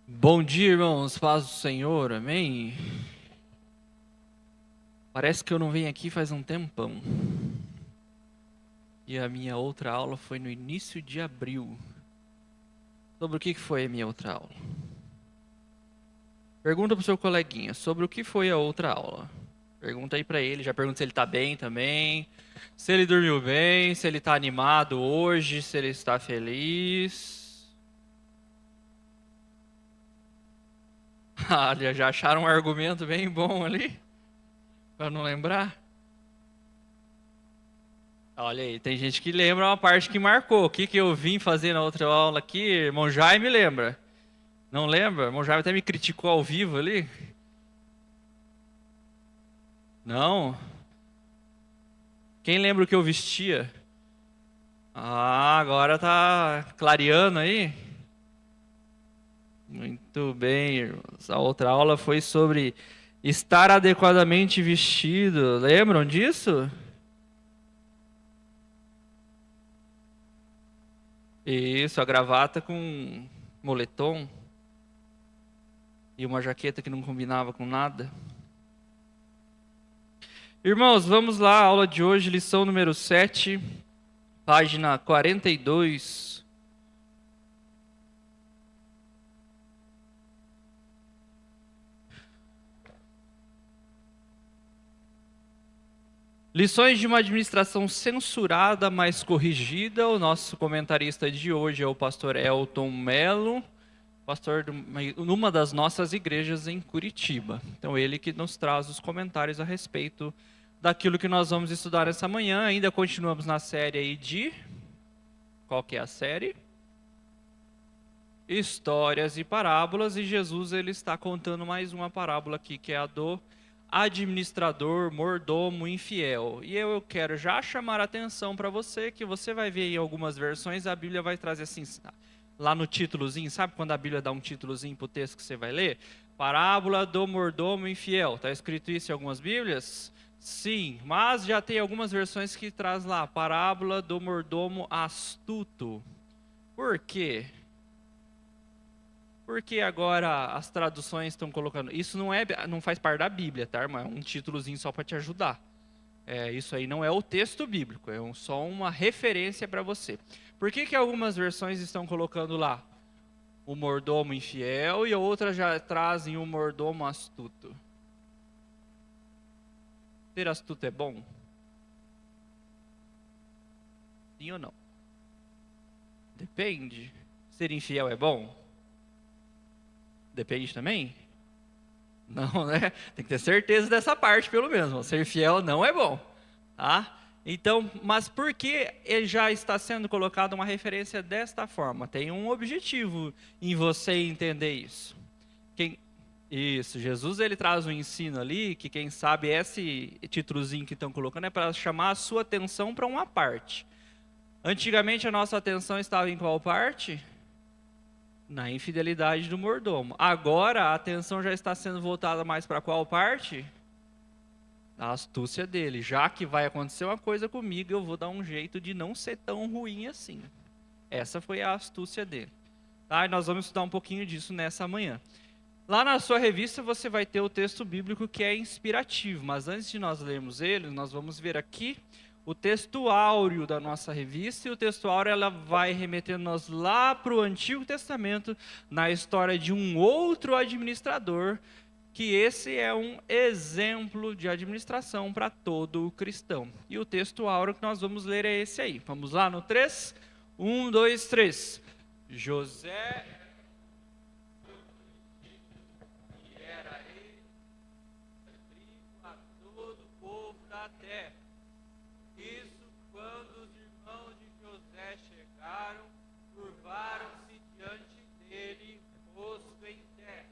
Bom dia, irmãos. Paz do Senhor. Amém. Parece que eu não venho aqui faz um tempão. E a minha outra aula foi no início de abril. Sobre o que foi a minha outra aula? Pergunta pro seu coleguinha sobre o que foi a outra aula. Pergunta aí pra ele. Já pergunta se ele tá bem também. Se ele dormiu bem, se ele tá animado hoje, se ele está feliz. Ah, já acharam um argumento bem bom ali? Pra não lembrar? Olha aí, tem gente que lembra uma parte que marcou. O que eu vim fazer na outra aula aqui? Irmão Jaime lembra. Não lembra? Irmão Jaime até me criticou ao vivo ali. Não? Quem lembra o que eu vestia? Ah, agora tá clareando aí. Muito bem, irmãos. A outra aula foi sobre estar adequadamente vestido. Lembram disso? Isso, a gravata com moletom e uma jaqueta que não combinava com nada. Irmãos, vamos lá, aula de hoje, lição número 7, página 42. Lições de uma administração censurada, mas corrigida. O nosso comentarista de hoje é o pastor Elton Melo, pastor de uma das nossas igrejas em Curitiba. Então, ele que nos traz os comentários a respeito daquilo que nós vamos estudar essa manhã. Ainda continuamos na série aí de... Qual que é a série? Histórias e parábolas, e Jesus ele está contando mais uma parábola aqui, que é a do administrador mordomo infiel. E eu quero já chamar a atenção para você, que você vai ver em algumas versões, a Bíblia vai trazer assim, lá no títulozinho, sabe quando a Bíblia dá um títulozinho para o texto que você vai ler? Parábola do mordomo infiel. Está escrito isso em algumas Bíblias? Sim, mas já tem algumas versões que traz lá, parábola do mordomo astuto. Por quê? Porque agora as traduções estão colocando. Isso não faz parte da Bíblia, tá, irmão? É um títulozinho só para te ajudar. Isso aí não é o texto bíblico, só uma referência para você. Por que algumas versões estão colocando lá o mordomo infiel e outras já trazem o mordomo astuto? Ser astuto é bom? Sim ou não? Depende. Ser infiel é bom? Depende também? Não, né? Tem que ter certeza dessa parte, pelo menos. Ser fiel não é bom, tá? Então, mas por que ele já está sendo colocado uma referência desta forma? Tem um objetivo em você entender isso. Isso, Jesus ele traz um ensino ali, que quem sabe esse títulozinho que estão colocando é para chamar a sua atenção para uma parte. Antigamente a nossa atenção estava em qual parte? Na infidelidade do mordomo. Agora a atenção já está sendo voltada mais para qual parte? A astúcia dele. Já que vai acontecer uma coisa comigo, eu vou dar um jeito de não ser tão ruim assim. Essa foi a astúcia dele. Tá? E nós vamos estudar um pouquinho disso nessa manhã. Lá na sua revista você vai ter o texto bíblico que é inspirativo, mas antes de nós lermos ele, nós vamos ver aqui o texto áureo da nossa revista, e o texto áureo ela vai remetendo nós lá para o Antigo Testamento, na história de um outro administrador, que esse é um exemplo de administração para todo cristão. E o texto áureo que nós vamos ler é esse aí. Vamos lá no 3? 1, 2, 3. José era rei a todo o povo da terra. Isso quando os irmãos de José chegaram, curvaram-se diante dele, rosto em terra.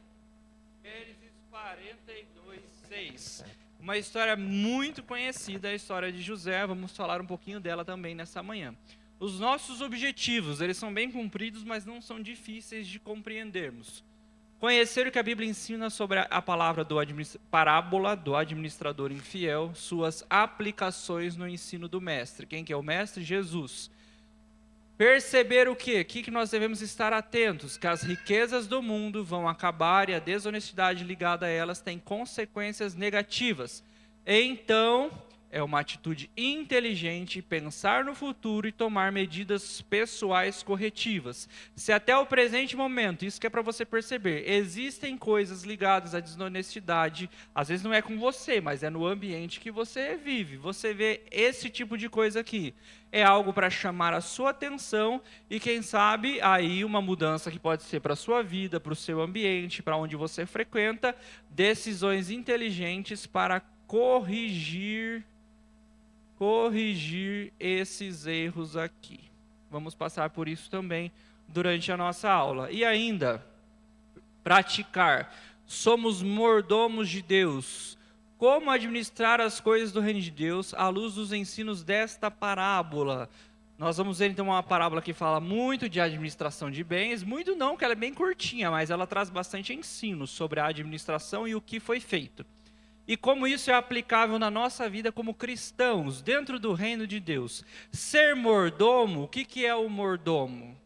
Gênesis 42, 6. Uma história muito conhecida, a história de José. Vamos falar um pouquinho dela também nessa manhã. Os nossos objetivos, eles são bem cumpridos, mas não são difíceis de compreendermos. Conhecer o que a Bíblia ensina sobre a palavra parábola do administrador infiel, suas aplicações no ensino do mestre. Quem que é o mestre? Jesus. Perceber o quê? O que nós devemos estar atentos? Que as riquezas do mundo vão acabar e a desonestidade ligada a elas tem consequências negativas. Então, é uma atitude inteligente pensar no futuro e tomar medidas pessoais corretivas. Se até o presente momento, isso que é para você perceber, existem coisas ligadas à desonestidade, às vezes não é com você, mas é no ambiente que você vive. Você vê esse tipo de coisa aqui. É algo para chamar a sua atenção e, quem sabe, aí uma mudança que pode ser para a sua vida, para o seu ambiente, para onde você frequenta, decisões inteligentes para corrigir esses erros aqui. Vamos passar por isso também durante a nossa aula. E ainda, praticar. Somos mordomos de Deus. Como administrar as coisas do reino de Deus à luz dos ensinos desta parábola? Nós vamos ver então uma parábola que fala muito de administração de bens, muito não, que ela é bem curtinha, mas ela traz bastante ensino sobre a administração e o que foi feito. E como isso é aplicável na nossa vida como cristãos, dentro do reino de Deus. Ser mordomo, o que é o mordomo?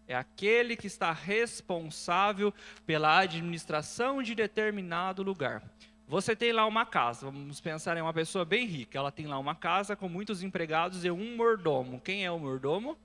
É aquele que está responsável pela administração de determinado lugar. Você tem lá uma casa, vamos pensar em uma pessoa bem rica. Ela tem lá uma casa com muitos empregados e um mordomo. Quem é o mordomo?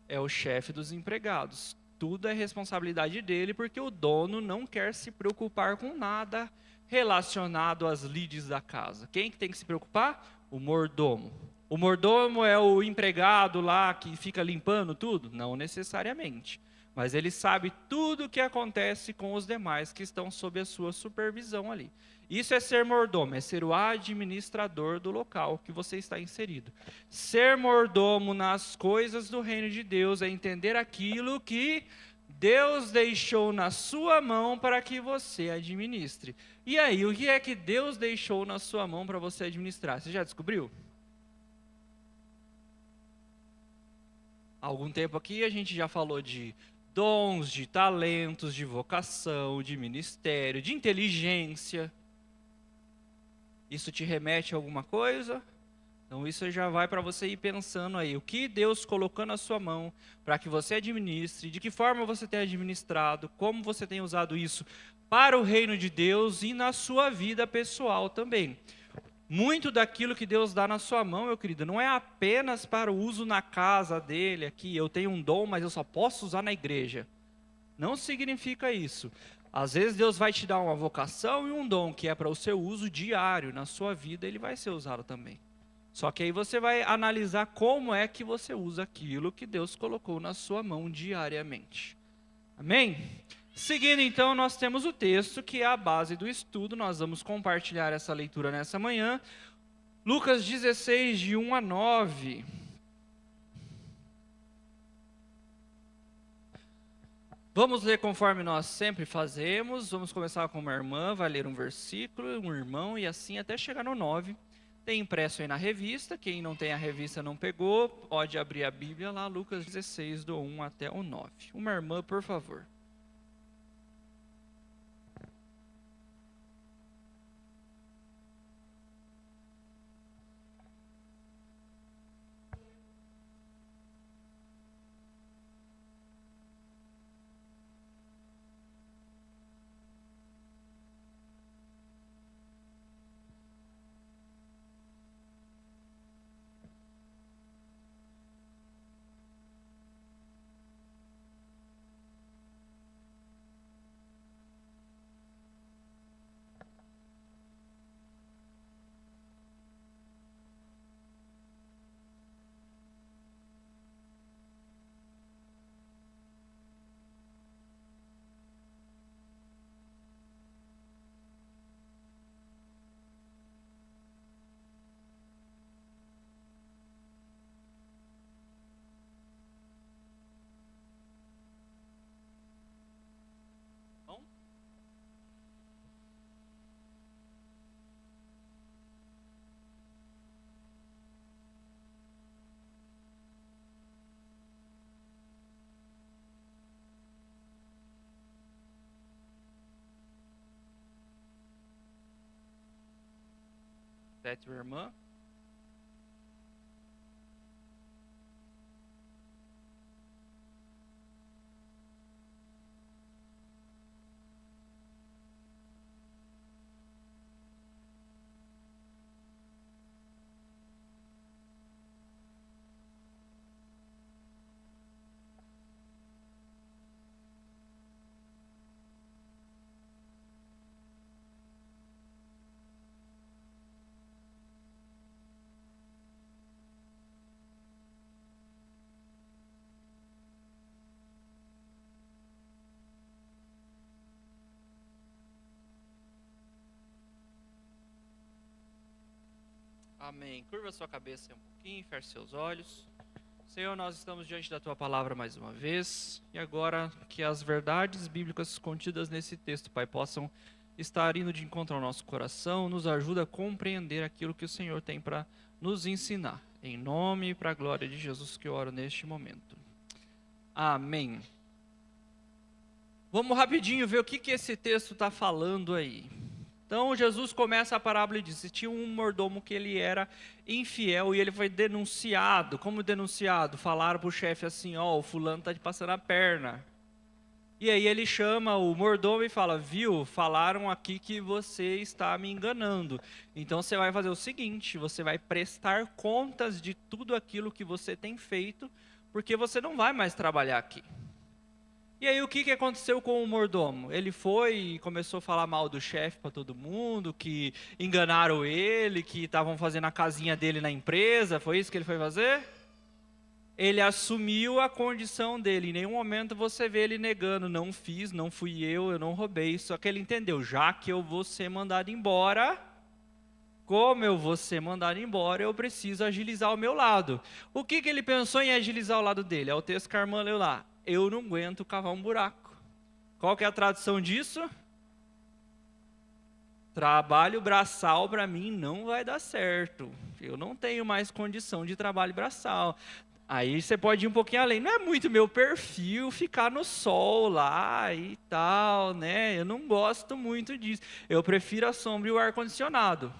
É o chefe dos empregados. Tudo é responsabilidade dele, porque o dono não quer se preocupar com nada relacionado às lides da casa. Quem que tem que se preocupar? O mordomo. O mordomo é o empregado lá que fica limpando tudo? Não necessariamente. Mas ele sabe tudo o que acontece com os demais que estão sob a sua supervisão ali. Isso é ser mordomo, é ser o administrador do local que você está inserido. Ser mordomo nas coisas do reino de Deus é entender aquilo que Deus deixou na sua mão para que você administre. E aí, o que é que Deus deixou na sua mão para você administrar? Você já descobriu? Há algum tempo aqui a gente já falou de dons, de talentos, de vocação, de ministério, de inteligência. Isso te remete a alguma coisa? Então isso já vai para você ir pensando aí, o que Deus colocou na sua mão para que você administre, de que forma você tem administrado, como você tem usado isso para o reino de Deus e na sua vida pessoal também. Muito daquilo que Deus dá na sua mão, meu querido, não é apenas para o uso na casa dele, aqui, eu tenho um dom, mas eu só posso usar na igreja. Não significa isso. Às vezes Deus vai te dar uma vocação e um dom que é para o seu uso diário, na sua vida ele vai ser usado também. Só que aí você vai analisar como é que você usa aquilo que Deus colocou na sua mão diariamente. Amém? Seguindo então, nós temos o texto que é a base do estudo. Nós vamos compartilhar essa leitura nessa manhã. Lucas 16, de 1 a 9. Vamos ler conforme nós sempre fazemos. Vamos começar com uma irmã, vai ler um versículo, um irmão, e assim até chegar no 9. Tem impresso aí na revista, quem não tem a revista não pegou, pode abrir a Bíblia lá, Lucas 16, do 1 até o 9. Uma irmã, por favor. Bom? Sétima irmã. Amém. Curva sua cabeça um pouquinho, feche seus olhos. Senhor, nós estamos diante da Tua palavra mais uma vez. E agora que as verdades bíblicas contidas nesse texto, Pai, possam estar indo de encontro ao nosso coração, nos ajuda a compreender aquilo que o Senhor tem para nos ensinar. Em nome e para a glória de Jesus que eu oro neste momento. Amém. Vamos rapidinho ver o que esse texto está falando aí. Então Jesus começa a parábola e diz: tinha um mordomo que ele era infiel e ele foi denunciado. Como denunciado? Falaram para o chefe assim: ó, o fulano está te passando a perna. E aí ele chama o mordomo e fala: viu, falaram aqui que você está me enganando. Então você vai fazer o seguinte: você vai prestar contas de tudo aquilo que você tem feito, porque você não vai mais trabalhar aqui. E aí o que aconteceu com o mordomo? Ele foi e começou a falar mal do chefe para todo mundo, que enganaram ele, que estavam fazendo a casinha dele na empresa. Foi isso que ele foi fazer? Ele assumiu a condição dele. Em nenhum momento você vê ele negando: não fiz, não fui eu não roubei. Só que ele entendeu: já que eu vou ser mandado embora, como eu vou ser mandado embora, eu preciso agilizar o meu lado. O que ele pensou em agilizar o lado dele? É o texto que a irmã leu lá: eu não aguento cavar um buraco. Qual que é a tradução disso? Trabalho braçal para mim não vai dar certo. Eu não tenho mais condição de trabalho braçal. Aí você pode ir um pouquinho além. Não é muito meu perfil ficar no sol lá e tal, né? Eu não gosto muito disso. Eu prefiro a sombra e o ar-condicionado.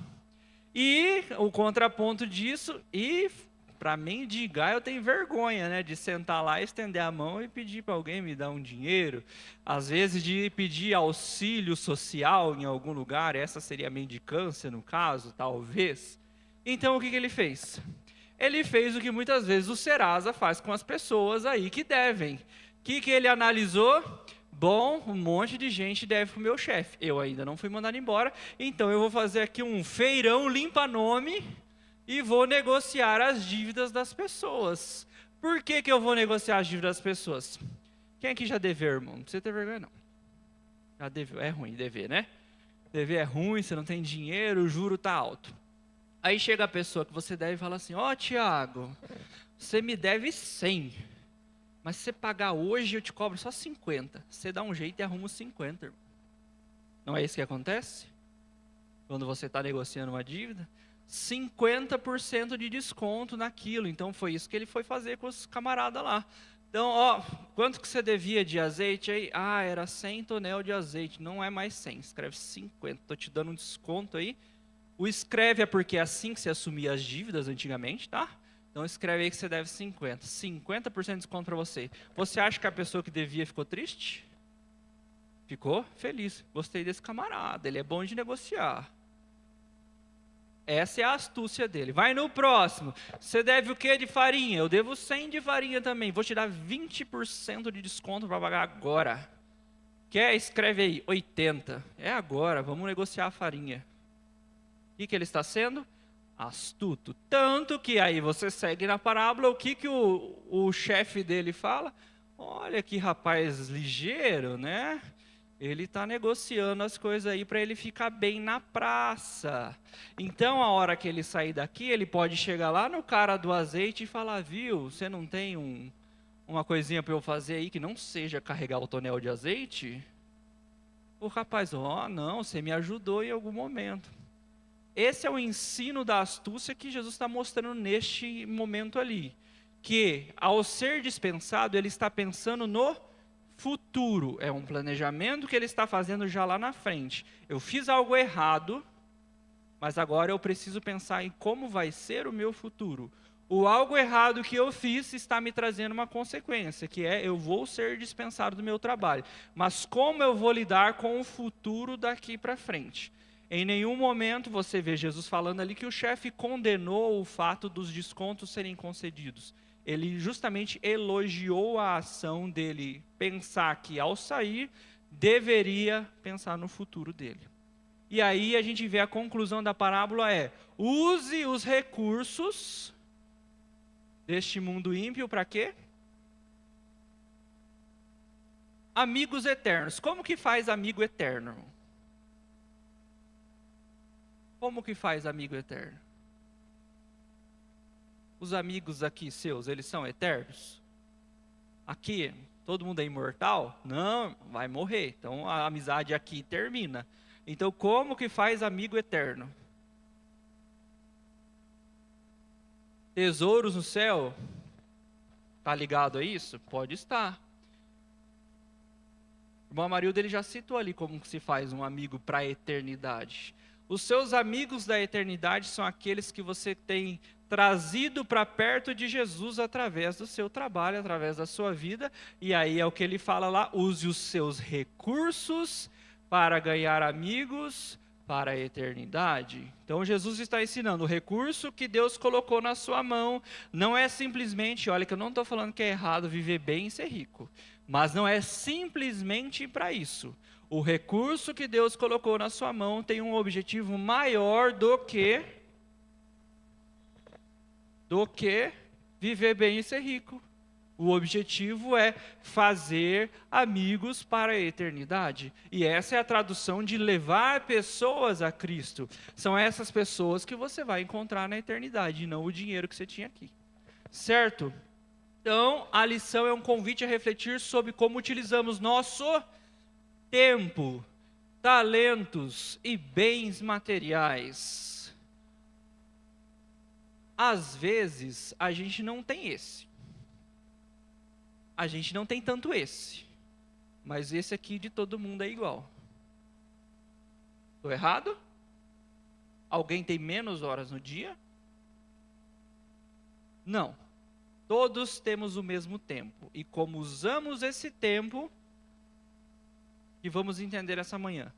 E o contraponto disso, e para mendigar eu tenho vergonha, né? De sentar lá, estender a mão e pedir para alguém me dar um dinheiro. Às vezes de pedir auxílio social em algum lugar, essa seria a mendicância no caso, talvez. Então o que ele fez? Ele fez o que muitas vezes o Serasa faz com as pessoas aí que devem. O que ele analisou? Bom, um monte de gente deve para o meu chefe. Eu ainda não fui mandado embora, então eu vou fazer aqui um feirão limpa-nome e vou negociar as dívidas das pessoas. Por que eu vou negociar as dívidas das pessoas? Quem aqui já deveu, irmão? Não precisa ter vergonha, não. Já deveu. É ruim dever, né? Dever é ruim, você não tem dinheiro, o juro está alto. Aí chega a pessoa que você deve e fala assim: ó, Tiago, você me deve 100, mas se você pagar hoje eu te cobro só 50. Você dá um jeito e arruma os 50, irmão. Não é isso que acontece? Quando você está negociando uma dívida? 50% de desconto naquilo. Então foi isso que ele foi fazer com os camaradas lá. Então, ó, quanto que você devia de azeite aí? Ah, era 100 tonel de azeite. Não é mais 100, escreve 50. Estou te dando um desconto aí. O escreve é porque é assim que se assumia as dívidas antigamente, tá? Então escreve aí que você deve 50. 50% de desconto para você. Você acha que a pessoa que devia ficou triste? Ficou feliz. Gostei desse camarada, ele é bom de negociar. Essa é a astúcia dele. Vai no próximo. Você deve o que de farinha? Eu devo 100 de farinha também. Vou te dar 20% de desconto para pagar agora. Quer? Escreve aí, 80. É agora, vamos negociar a farinha. O que ele está sendo? Astuto. Tanto que aí você segue na parábola, o que o chefe dele fala? Olha que rapaz ligeiro, né? Ele está negociando as coisas aí para ele ficar bem na praça. Então, a hora que ele sair daqui, ele pode chegar lá no cara do azeite e falar: viu, você não tem uma coisinha para eu fazer aí que não seja carregar o tonel de azeite? O rapaz: ó, não, você me ajudou em algum momento. Esse é o ensino da astúcia que Jesus está mostrando neste momento ali. Que, ao ser dispensado, ele está pensando no futuro. É um planejamento que ele está fazendo já lá na frente. Eu fiz algo errado, mas agora eu preciso pensar em como vai ser o meu futuro. O algo errado que eu fiz está me trazendo uma consequência, que é: eu vou ser dispensado do meu trabalho. Mas como eu vou lidar com o futuro daqui para frente? Em nenhum momento você vê Jesus falando ali que o chefe condenou o fato dos descontos serem concedidos. Ele justamente elogiou a ação dele, pensar que ao sair, deveria pensar no futuro dele. E aí a gente vê a conclusão da parábola é: use os recursos deste mundo ímpio para quê? Amigos eternos. Como que faz amigo eterno? Como que faz amigo eterno? Os amigos aqui seus, eles são eternos? Aqui, todo mundo é imortal? Não, vai morrer. Então a amizade aqui termina. Então como que faz amigo eterno? Tesouros no céu? Está ligado a isso? Pode estar. O irmão Amarildo, ele já citou ali como se faz um amigo para a eternidade. Os seus amigos da eternidade são aqueles que você tem trazido para perto de Jesus através do seu trabalho, através da sua vida. E aí é o que ele fala lá: use os seus recursos para ganhar amigos para a eternidade. Então Jesus está ensinando: o recurso que Deus colocou na sua mão não é simplesmente, olha que eu não estou falando que é errado viver bem e ser rico, mas não é simplesmente para isso. O recurso que Deus colocou na sua mão tem um objetivo maior do que viver bem e ser rico. O objetivo é fazer amigos para a eternidade. E essa é a tradução de levar pessoas a Cristo. São essas pessoas que você vai encontrar na eternidade, e não o dinheiro que você tinha aqui. Certo? Então, a lição é um convite a refletir sobre como utilizamos nosso tempo, talentos e bens materiais. Às vezes, a gente não tem esse. A gente não tem tanto esse. Mas esse aqui de todo mundo é igual. Estou errado? Alguém tem menos horas no dia? Não. Todos temos o mesmo tempo. E como usamos esse tempo, que vamos entender essa manhã.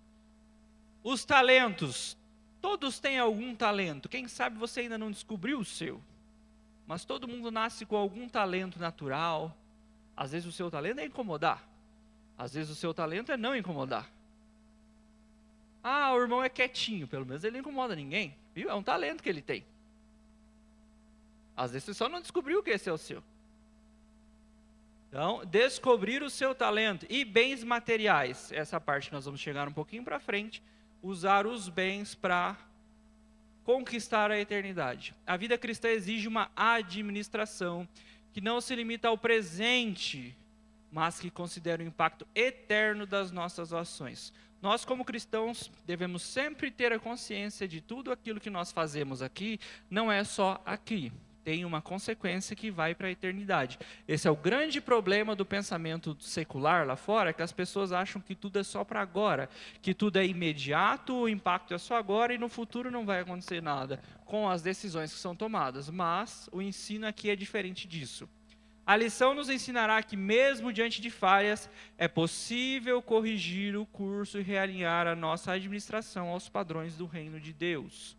Os talentos. Todos têm algum talento. Quem sabe você ainda não descobriu o seu. Mas todo mundo nasce com algum talento natural. Às vezes o seu talento é incomodar. Às vezes o seu talento é não incomodar. Ah, o irmão é quietinho. Pelo menos ele não incomoda ninguém. Viu? É um talento que ele tem. Às vezes você só não descobriu que esse é o seu. Então, descobrir o seu talento e bens materiais. Essa parte nós vamos chegar um pouquinho para frente. Usar os bens para conquistar a eternidade. A vida cristã exige uma administração que não se limita ao presente, mas que considera o impacto eterno das nossas ações. Nós, como cristãos, devemos sempre ter a consciência de tudo aquilo que nós fazemos aqui, não é só aqui. Tem uma consequência que vai para a eternidade. Esse é o grande problema do pensamento secular lá fora, que as pessoas acham que tudo é só para agora, que tudo é imediato, o impacto é só agora e no futuro não vai acontecer nada com as decisões que são tomadas. Mas o ensino aqui é diferente disso. A lição nos ensinará que mesmo diante de falhas, é possível corrigir o curso e realinhar a nossa administração aos padrões do reino de Deus.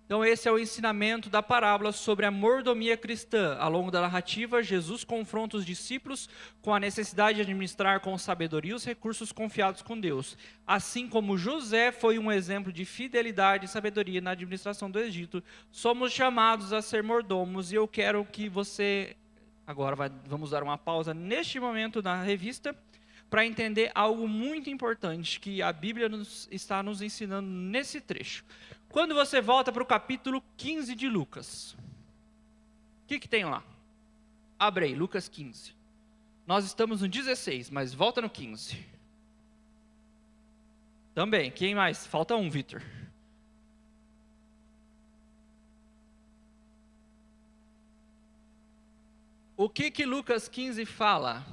Então esse é o ensinamento da parábola sobre a mordomia cristã. Ao longo da narrativa, Jesus confronta os discípulos com a necessidade de administrar com sabedoria os recursos confiados com Deus. Assim como José foi um exemplo de fidelidade e sabedoria na administração do Egito, somos chamados a ser mordomos. E eu quero que você... Agora vamos dar uma pausa neste momento na revista para entender algo muito importante que a Bíblia está nos ensinando nesse trecho. Quando você volta para o capítulo 15 de Lucas, o que tem lá? Abre aí, Lucas 15. Nós estamos no 16, mas volta no 15. Também, quem mais? Falta um, Vitor. O que Lucas 15 fala?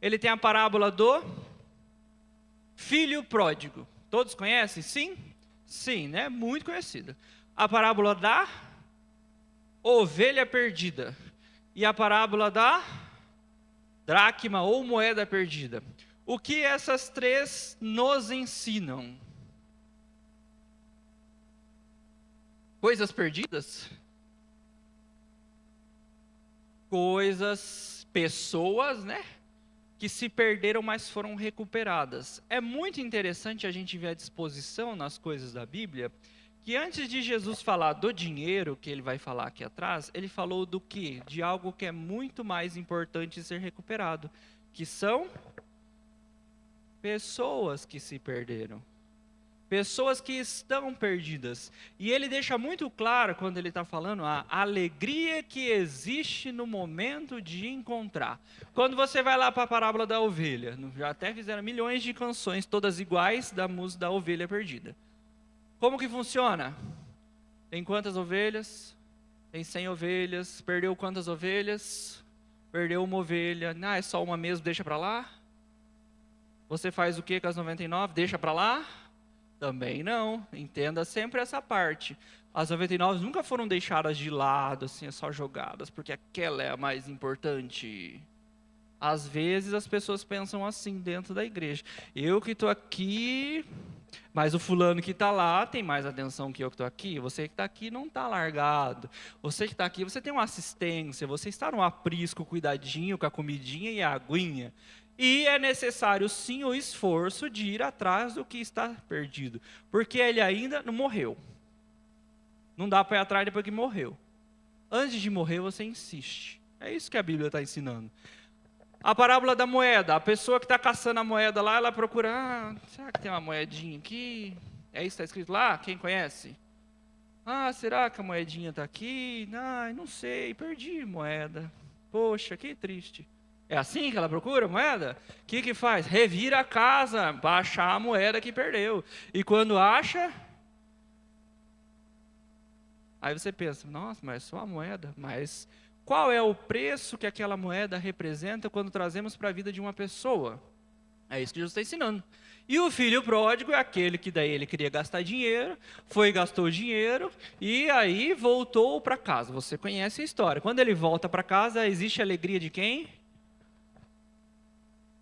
Ele tem a parábola do filho pródigo. Todos conhecem? Sim? Sim, né? Muito conhecida. A parábola da ovelha perdida. E a parábola da dracma ou moeda perdida. O que essas três nos ensinam? Coisas perdidas? Coisas, pessoas, né? Que se perderam, mas foram recuperadas. É muito interessante a gente ver a disposição nas coisas da Bíblia, que antes de Jesus falar do dinheiro, que ele vai falar aqui atrás, ele falou do quê? De algo que é muito mais importante ser recuperado, que são pessoas que se perderam. Pessoas que estão perdidas. E ele deixa muito claro, quando ele está falando, a alegria que existe no momento de encontrar. Quando você vai lá para a parábola da ovelha, já até fizeram milhões de canções, todas iguais, da música da ovelha perdida. Como que funciona? Tem quantas ovelhas? Tem 100 ovelhas. Perdeu quantas ovelhas? Perdeu uma ovelha. Ah, é só uma mesmo, deixa para lá? Você faz o que com as 99? Deixa para lá? Também não. Entenda sempre essa parte. As 99 nunca foram deixadas de lado, assim, só jogadas, porque aquela é a mais importante. Às vezes as pessoas pensam assim dentro da igreja. Eu que estou aqui, mas o fulano que está lá tem mais atenção que eu que estou aqui. Você que está aqui não está largado. Você que está aqui, você tem uma assistência. Você está no aprisco, cuidadinho com a comidinha e a aguinha. E é necessário sim o esforço de ir atrás do que está perdido. Porque ele ainda não morreu. Não dá para ir atrás depois que morreu. Antes de morrer você insiste. É isso que a Bíblia está ensinando. A parábola da moeda. A pessoa que está caçando a moeda lá, ela procura, será que tem uma moedinha aqui? É isso que está escrito lá? Quem conhece? Será que a moedinha está aqui? Não sei, perdi moeda. Poxa, que triste. É assim que ela procura a moeda? O que faz? Revira a casa para achar a moeda que perdeu. E quando acha, aí você pensa, nossa, mas só a moeda. Mas qual é o preço que aquela moeda representa quando trazemos para a vida de uma pessoa? É isso que Jesus está ensinando. E o filho pródigo é aquele que daí ele queria gastar dinheiro, foi e gastou dinheiro, e aí voltou para casa. Você conhece a história. Quando ele volta para casa, existe a alegria de quem?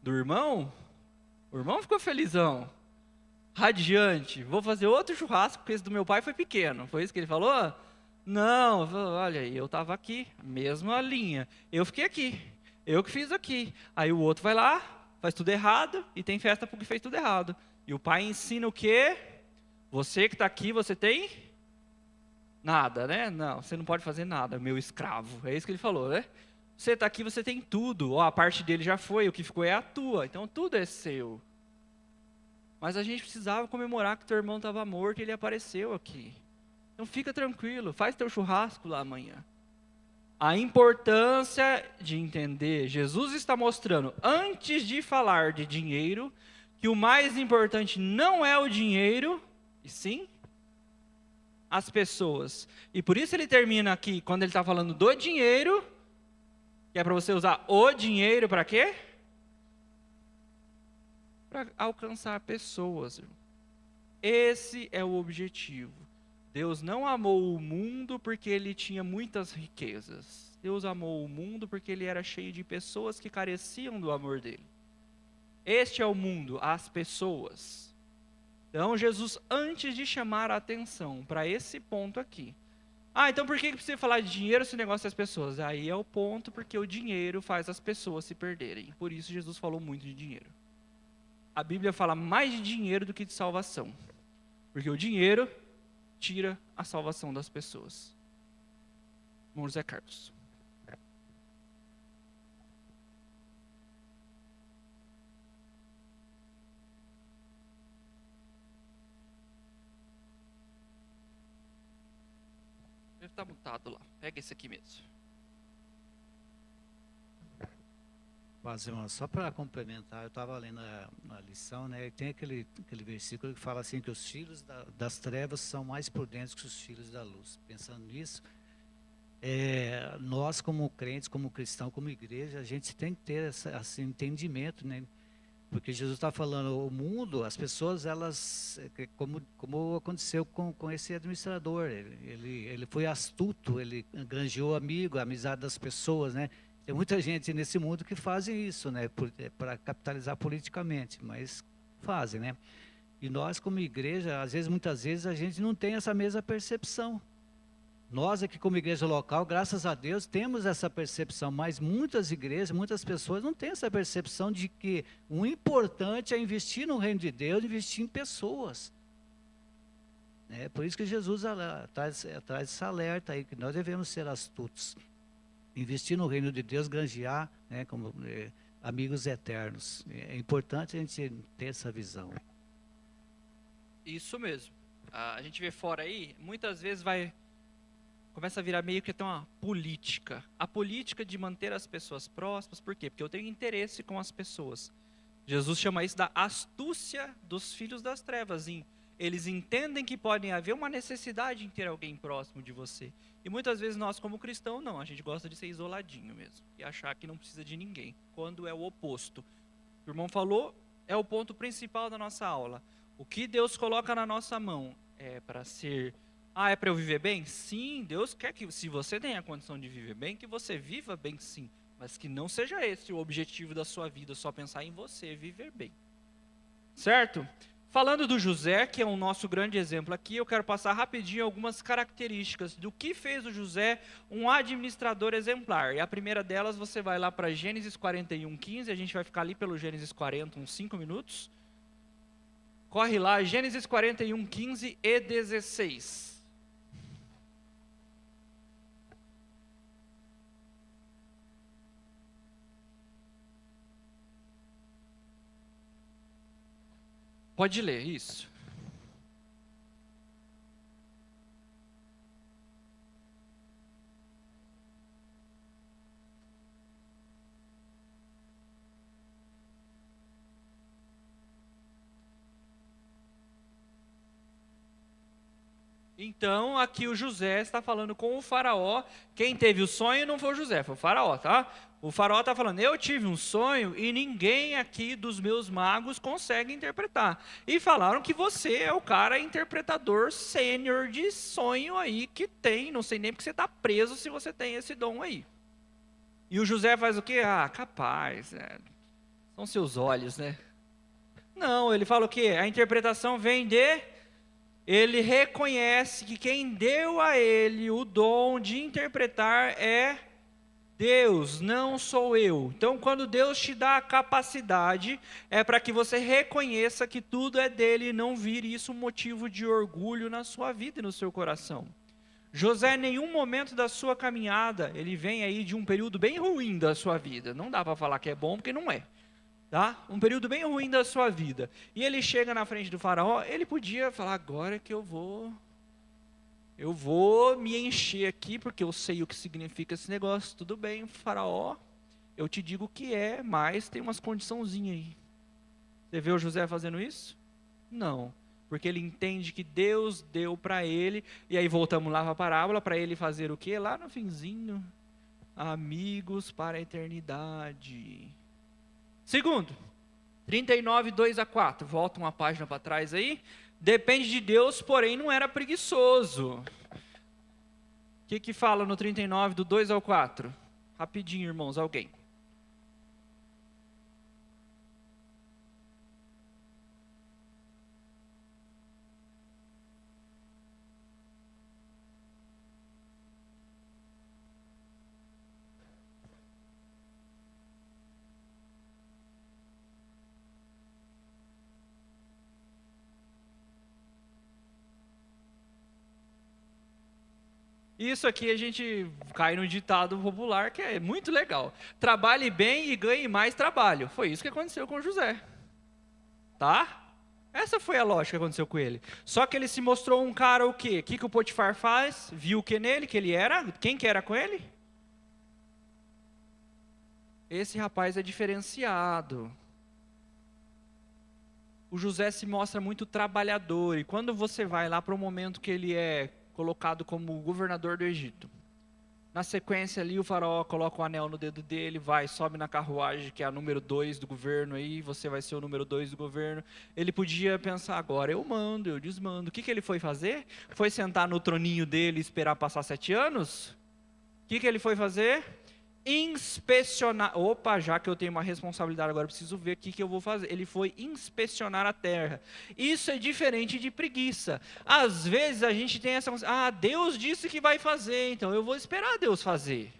Do irmão? O irmão ficou felizão, radiante. Vou fazer outro churrasco, porque esse do meu pai foi pequeno. Foi isso que ele falou? Não, olha aí, eu estava aqui, mesma linha. Eu fiquei aqui, eu que fiz aqui. Aí o outro vai lá, faz tudo errado e tem festa porque fez tudo errado. E o pai ensina o quê? Você que está aqui, você tem nada, né? Não, você não pode fazer nada, meu escravo. É isso que ele falou, né? Você está aqui, você tem tudo. A parte dele já foi, o que ficou é a tua. Então tudo é seu. Mas a gente precisava comemorar que teu irmão estava morto e ele apareceu aqui. Então fica tranquilo, faz teu churrasco lá amanhã. A importância de entender, Jesus está mostrando, antes de falar de dinheiro, que o mais importante não é o dinheiro, e sim as pessoas. E por isso ele termina aqui, quando ele está falando do dinheiro, que é para você usar o dinheiro para quê? Para alcançar pessoas. Esse é o objetivo. Deus não amou o mundo porque ele tinha muitas riquezas. Deus amou o mundo porque ele era cheio de pessoas que careciam do amor dele. Este é o mundo, as pessoas. Então Jesus, antes de chamar a atenção para esse ponto aqui. Então por que precisa falar de dinheiro se o negócio é as pessoas? Aí é o ponto, porque o dinheiro faz as pessoas se perderem. Por isso Jesus falou muito de dinheiro. A Bíblia fala mais de dinheiro do que de salvação. Porque o dinheiro tira a salvação das pessoas. Irmão José Carlos. Deve estar mutado lá. Pega esse aqui mesmo. Irmão, só para complementar, eu estava lendo a lição, né? E tem aquele versículo que fala assim que os filhos das trevas são mais prudentes que os filhos da luz. Pensando nisso, nós como crentes, como cristãos, como igreja, a gente tem que ter esse entendimento, né? Porque Jesus está falando, o mundo, as pessoas, elas, como aconteceu com esse administrador, ele foi astuto, ele granjeou amigo, a amizade das pessoas, né? Tem muita gente nesse mundo que fazem isso, né, para capitalizar politicamente, mas fazem, né? E nós, como igreja, muitas vezes, a gente não tem essa mesma percepção. Nós aqui como igreja local, graças a Deus, temos essa percepção, mas muitas igrejas, muitas pessoas não têm essa percepção de que o importante é investir no reino de Deus, investir em pessoas. É por isso que Jesus traz esse alerta aí, que nós devemos ser astutos. Investir no reino de Deus, granjear, né, como amigos eternos. É importante a gente ter essa visão. Isso mesmo. A gente vê fora aí, muitas vezes começa a virar meio que até uma política. A política de manter as pessoas próximas, por quê? Porque eu tenho interesse com as pessoas. Jesus chama isso da astúcia dos filhos das trevas. Eles entendem que podem haver uma necessidade em ter alguém próximo de você. E muitas vezes nós, como cristãos, não. A gente gosta de ser isoladinho mesmo. E achar que não precisa de ninguém. Quando é o oposto. O irmão falou, é o ponto principal da nossa aula. O que Deus coloca na nossa mão é para ser... é para eu viver bem? Sim, Deus quer que, se você tem a condição de viver bem, que você viva bem sim. Mas que não seja esse o objetivo da sua vida, só pensar em você viver bem. Certo? Falando do José, que é o nosso grande exemplo aqui, eu quero passar rapidinho algumas características do que fez o José um administrador exemplar. E a primeira delas, você vai lá para Gênesis 41:15, a gente vai ficar ali pelo Gênesis 40 uns 5 minutos. Corre lá, Gênesis 41:15 e 16. Pode ler, isso. Então, aqui o José está falando com o faraó. Quem teve o sonho não foi o José, foi o faraó, tá? O faraó está falando, eu tive um sonho e ninguém aqui dos meus magos consegue interpretar. E falaram que você é o cara interpretador sênior de sonho aí que tem. Não sei nem porque você está preso se você tem esse dom aí. E o José faz o quê? Capaz, são seus olhos, né? Não, ele fala o quê? A interpretação vem de... Ele reconhece que quem deu a ele o dom de interpretar é Deus, não sou eu. Então, quando Deus te dá a capacidade, é para que você reconheça que tudo é dele e não vire isso um motivo de orgulho na sua vida e no seu coração. José, em nenhum momento da sua caminhada, ele vem aí de um período bem ruim da sua vida. Não dá para falar que é bom, porque não é. Tá? Um período bem ruim da sua vida. E ele chega na frente do faraó, ele podia falar, agora que eu vou me encher aqui, porque eu sei o que significa esse negócio. Tudo bem, faraó, eu te digo o que é, mas tem umas condiçãozinhas aí. Você vê o José fazendo isso? Não, porque ele entende que Deus deu para ele, e aí voltamos lá para a parábola, para ele fazer o quê? Lá no finzinho, amigos para a eternidade. Segundo, 39, 2-4, volta uma página para trás aí. Depende de Deus, porém não era preguiçoso. O que fala no 39, do 2-4? Rapidinho, irmãos, alguém. Isso aqui a gente cai no ditado popular que é muito legal. Trabalhe bem e ganhe mais trabalho. Foi isso que aconteceu com José. Tá? Essa foi a lógica que aconteceu com ele. Só que ele se mostrou um cara o quê? O que o Potifar faz? Viu o que nele? Que ele era? Quem que era com ele? Esse rapaz é diferenciado. O José se mostra muito trabalhador. E quando você vai lá para o momento que ele é colocado como governador do Egito. Na sequência ali, o faraó coloca o anel no dedo dele, sobe na carruagem, que é a número 2 do governo aí, você vai ser o número 2 do governo. Ele podia pensar, agora eu mando, eu desmando. O que ele foi fazer? Foi sentar no troninho dele e esperar passar 7 anos? O que ele foi fazer? Inspecionar. Opa, já que eu tenho uma responsabilidade agora, eu preciso ver o que eu vou fazer. Ele foi inspecionar a terra. Isso é diferente de preguiça. Às vezes a gente tem essa... Deus disse que vai fazer, então eu vou esperar Deus fazer.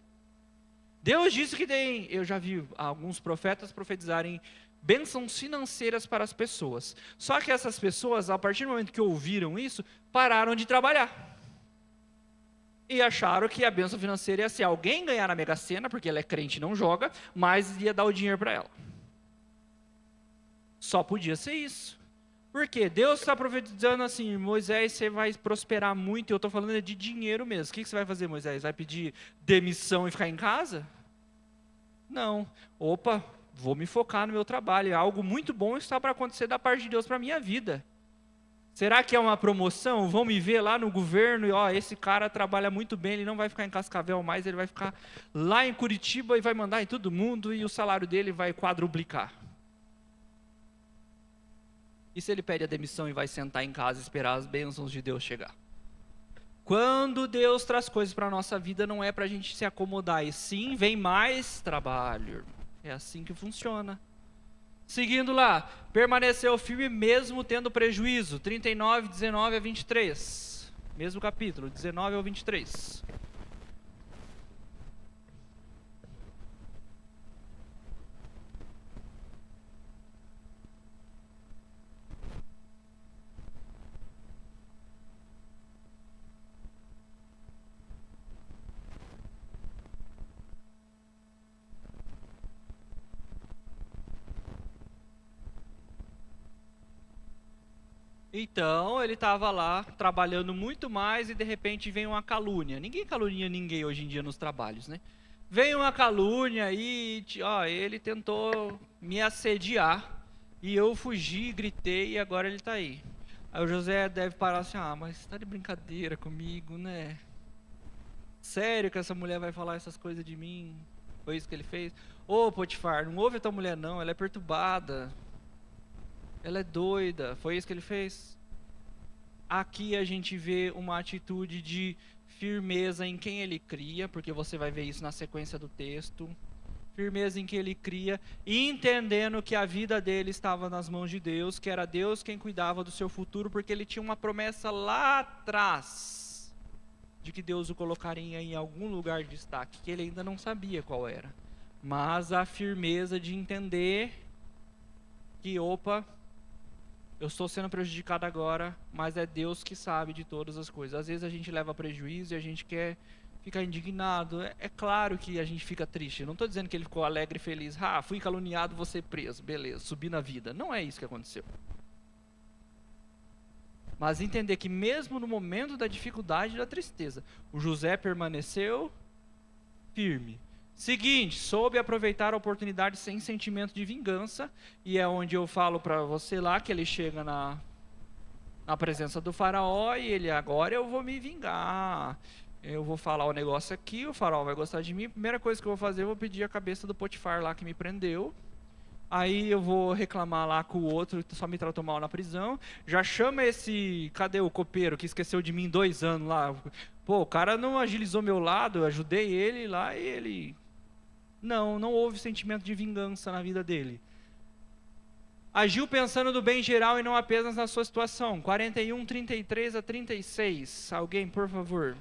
Deus disse que tem... Eu já vi alguns profetas profetizarem bênçãos financeiras para as pessoas. Só que essas pessoas, a partir do momento que ouviram isso, pararam de trabalhar. E acharam que a bênção financeira ia ser alguém ganhar na Mega Sena, porque ela é crente e não joga, mas ia dar o dinheiro para ela. Só podia ser isso. Por quê? Deus está profetizando assim, Moisés, você vai prosperar muito, e eu estou falando de dinheiro mesmo. O que você vai fazer, Moisés? Vai pedir demissão e ficar em casa? Não. Opa, vou me focar no meu trabalho. Algo muito bom está para acontecer da parte de Deus para a minha vida. Será que é uma promoção? Vão me ver lá no governo e, ó, esse cara trabalha muito bem, ele não vai ficar em Cascavel mais, ele vai ficar lá em Curitiba e vai mandar em todo mundo e o salário dele vai quadruplicar. E se ele pede a demissão e vai sentar em casa e esperar as bênçãos de Deus chegar? Quando Deus traz coisas para a nossa vida, não é para a gente se acomodar, e sim vem mais trabalho. É assim que funciona. Seguindo lá, permaneceu firme mesmo tendo prejuízo. 39, 19 a 23. Mesmo capítulo, 19 ao 23. Então, ele estava lá, trabalhando muito mais, e de repente vem uma calúnia. Ninguém calunia ninguém hoje em dia nos trabalhos, né? Vem uma calúnia e, ó, ele tentou me assediar, e eu fugi, gritei, e agora ele está aí. Aí o José deve parar assim, mas você está de brincadeira comigo, né? Sério que essa mulher vai falar essas coisas de mim? Foi isso que ele fez? Ô, Potifar, não ouve a tua mulher não, ela é perturbada. Ela é doida. Foi isso que ele fez? Aqui a gente vê uma atitude de firmeza em quem ele cria, porque você vai ver isso na sequência do texto. Firmeza em quem ele cria, e entendendo que a vida dele estava nas mãos de Deus, que era Deus quem cuidava do seu futuro, porque ele tinha uma promessa lá atrás, de que Deus o colocaria em algum lugar de destaque, que ele ainda não sabia qual era. Mas a firmeza de entender que, opa, eu estou sendo prejudicado agora, mas é Deus que sabe de todas as coisas. Às vezes a gente leva prejuízo e a gente quer ficar indignado. É claro que a gente fica triste. Eu não estou dizendo que ele ficou alegre e feliz. Fui caluniado, vou ser preso. Beleza, subi na vida. Não é isso que aconteceu. Mas entender que mesmo no momento da dificuldade e da tristeza, o José permaneceu firme. Seguinte, soube aproveitar a oportunidade sem sentimento de vingança, e é onde eu falo para você lá, que ele chega na presença do faraó, e ele, agora eu vou me vingar, eu vou falar o negócio aqui, o faraó vai gostar de mim, primeira coisa que eu vou fazer, eu vou pedir a cabeça do Potifar lá que me prendeu, aí eu vou reclamar lá com o outro que só me tratou mal na prisão, já chama cadê o copeiro que esqueceu de mim 2 anos lá, o cara não agilizou meu lado, eu ajudei ele lá e ele... Não houve sentimento de vingança na vida dele. Agiu pensando no bem geral e não apenas na sua situação. 41, 33 a 36. Alguém, por favor.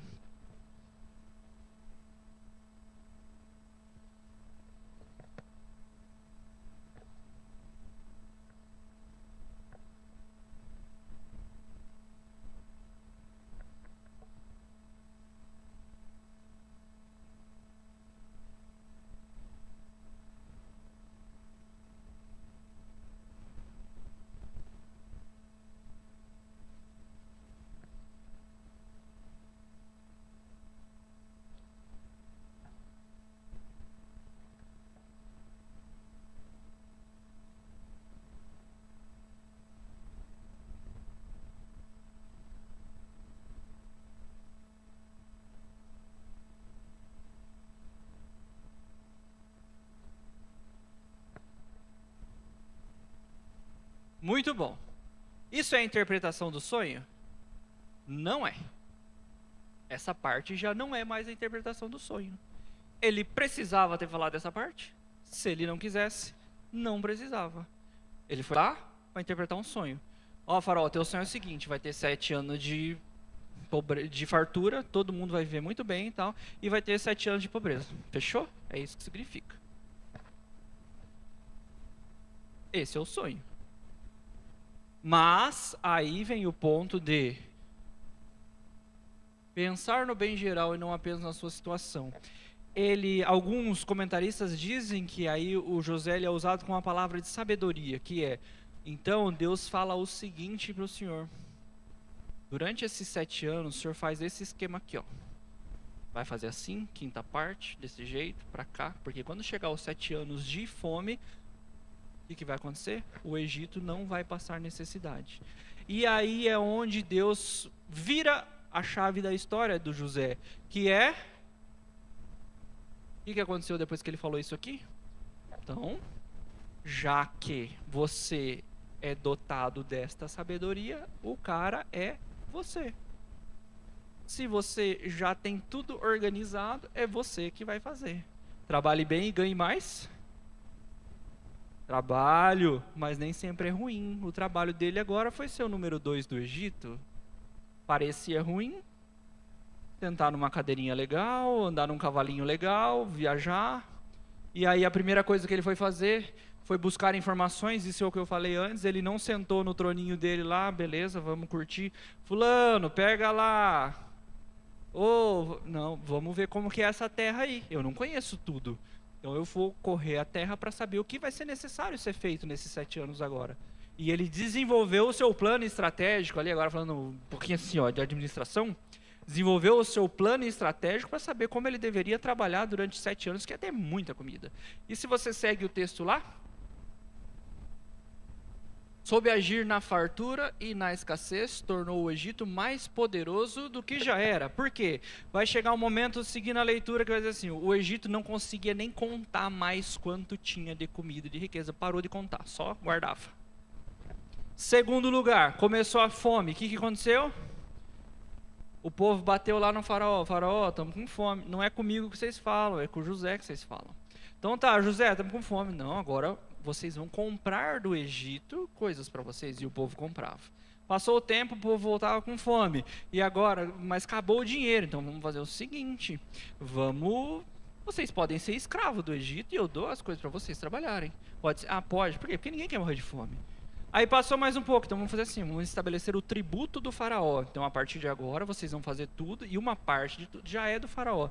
Muito bom. Isso é a interpretação do sonho? Não é. Essa parte já não é mais a interpretação do sonho. Ele precisava ter falado essa parte? Se ele não quisesse, não precisava. Ele foi lá para interpretar um sonho. Faraó, teu sonho é o seguinte, vai ter 7 anos de fartura, todo mundo vai viver muito bem e tal, e vai ter 7 anos de pobreza. Fechou? É isso que significa. Esse é o sonho. Mas aí vem o ponto de pensar no bem geral e não apenas na sua situação. Alguns comentaristas dizem que aí o José é usado com uma palavra de sabedoria, que é Então Deus fala o seguinte para o senhor: durante esses 7 anos, o senhor faz esse esquema aqui, ó. Vai fazer assim, quinta parte, desse jeito, para cá, porque quando chegar os 7 anos de fome, o que vai acontecer? O Egito não vai passar necessidade. E aí é onde Deus vira a chave da história do José, que é... O que aconteceu depois que ele falou isso aqui? Então, já que você é dotado desta sabedoria, o cara é você. Se você já tem tudo organizado, é você que vai fazer. Trabalhe bem e ganhe mais. Trabalho, mas nem sempre é ruim. O trabalho dele agora foi ser o número 2 do Egito. Parecia ruim. Sentar numa cadeirinha legal, andar num cavalinho legal, viajar. E aí a primeira coisa que ele foi fazer foi buscar informações. Isso é o que eu falei antes. Ele não sentou no troninho dele lá, beleza, vamos curtir. Fulano, pega lá. Não, vamos ver como que é essa terra aí. Eu não conheço tudo. Então eu vou correr a terra para saber o que vai ser necessário ser feito nesses 7 anos agora. E ele desenvolveu o seu plano estratégico, ali agora falando um pouquinho assim, ó, de administração, desenvolveu o seu plano estratégico para saber como ele deveria trabalhar durante 7 anos, que é ter muita comida. E se você segue o texto lá, soube agir na fartura e na escassez, tornou o Egito mais poderoso do que já era. Por quê? Vai chegar um momento, seguindo a leitura, que vai dizer assim, o Egito não conseguia nem contar mais quanto tinha de comida e de riqueza. Parou de contar, só guardava. Segundo lugar, começou a fome. O que aconteceu? O povo bateu lá no faraó. Faraó, estamos com fome. Não é comigo que vocês falam, é com José que vocês falam. Então tá, José, estamos com fome. Não, agora vocês vão comprar do Egito coisas para vocês. E o povo comprava. Passou o tempo, o povo voltava com fome. E agora, mas acabou o dinheiro. Então vamos fazer o seguinte, vocês podem ser escravos do Egito e eu dou as coisas para vocês trabalharem. Pode ser? Ah, pode. Por quê? Porque ninguém quer morrer de fome. Aí passou mais um pouco, então vamos fazer assim, vamos estabelecer o tributo do faraó. Então a partir de agora vocês vão fazer tudo e uma parte de tudo já é do faraó.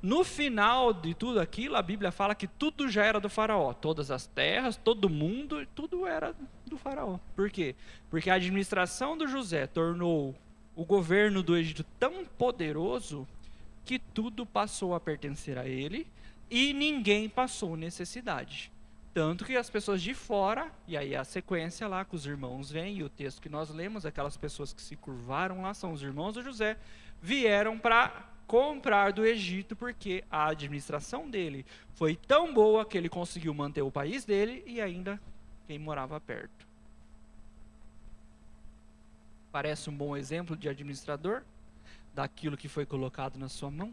No final de tudo aquilo, a Bíblia fala que tudo já era do faraó. Todas as terras, todo mundo, tudo era do faraó. Por quê? Porque a administração do José tornou o governo do Egito tão poderoso que tudo passou a pertencer a ele e ninguém passou necessidade. Tanto que as pessoas de fora, e aí a sequência lá que os irmãos vêm, e o texto que nós lemos, aquelas pessoas que se curvaram lá, são os irmãos de José, vieram para comprar do Egito, porque a administração dele foi tão boa que ele conseguiu manter o país dele e ainda quem morava perto. Parece um bom exemplo de administrador, daquilo que foi colocado na sua mão?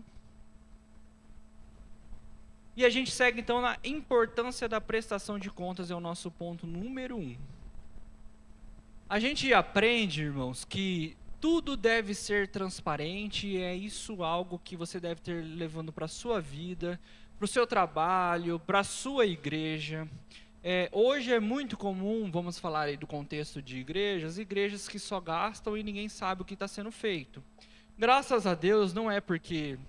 E a gente segue então na importância da prestação de contas, é o nosso ponto número 1. A gente aprende, irmãos, que tudo deve ser transparente, e é isso algo que você deve ter levando para a sua vida, para o seu trabalho, para a sua igreja. Hoje é muito comum, vamos falar aí do contexto de igrejas que só gastam e ninguém sabe o que está sendo feito. Graças a Deus, não é porque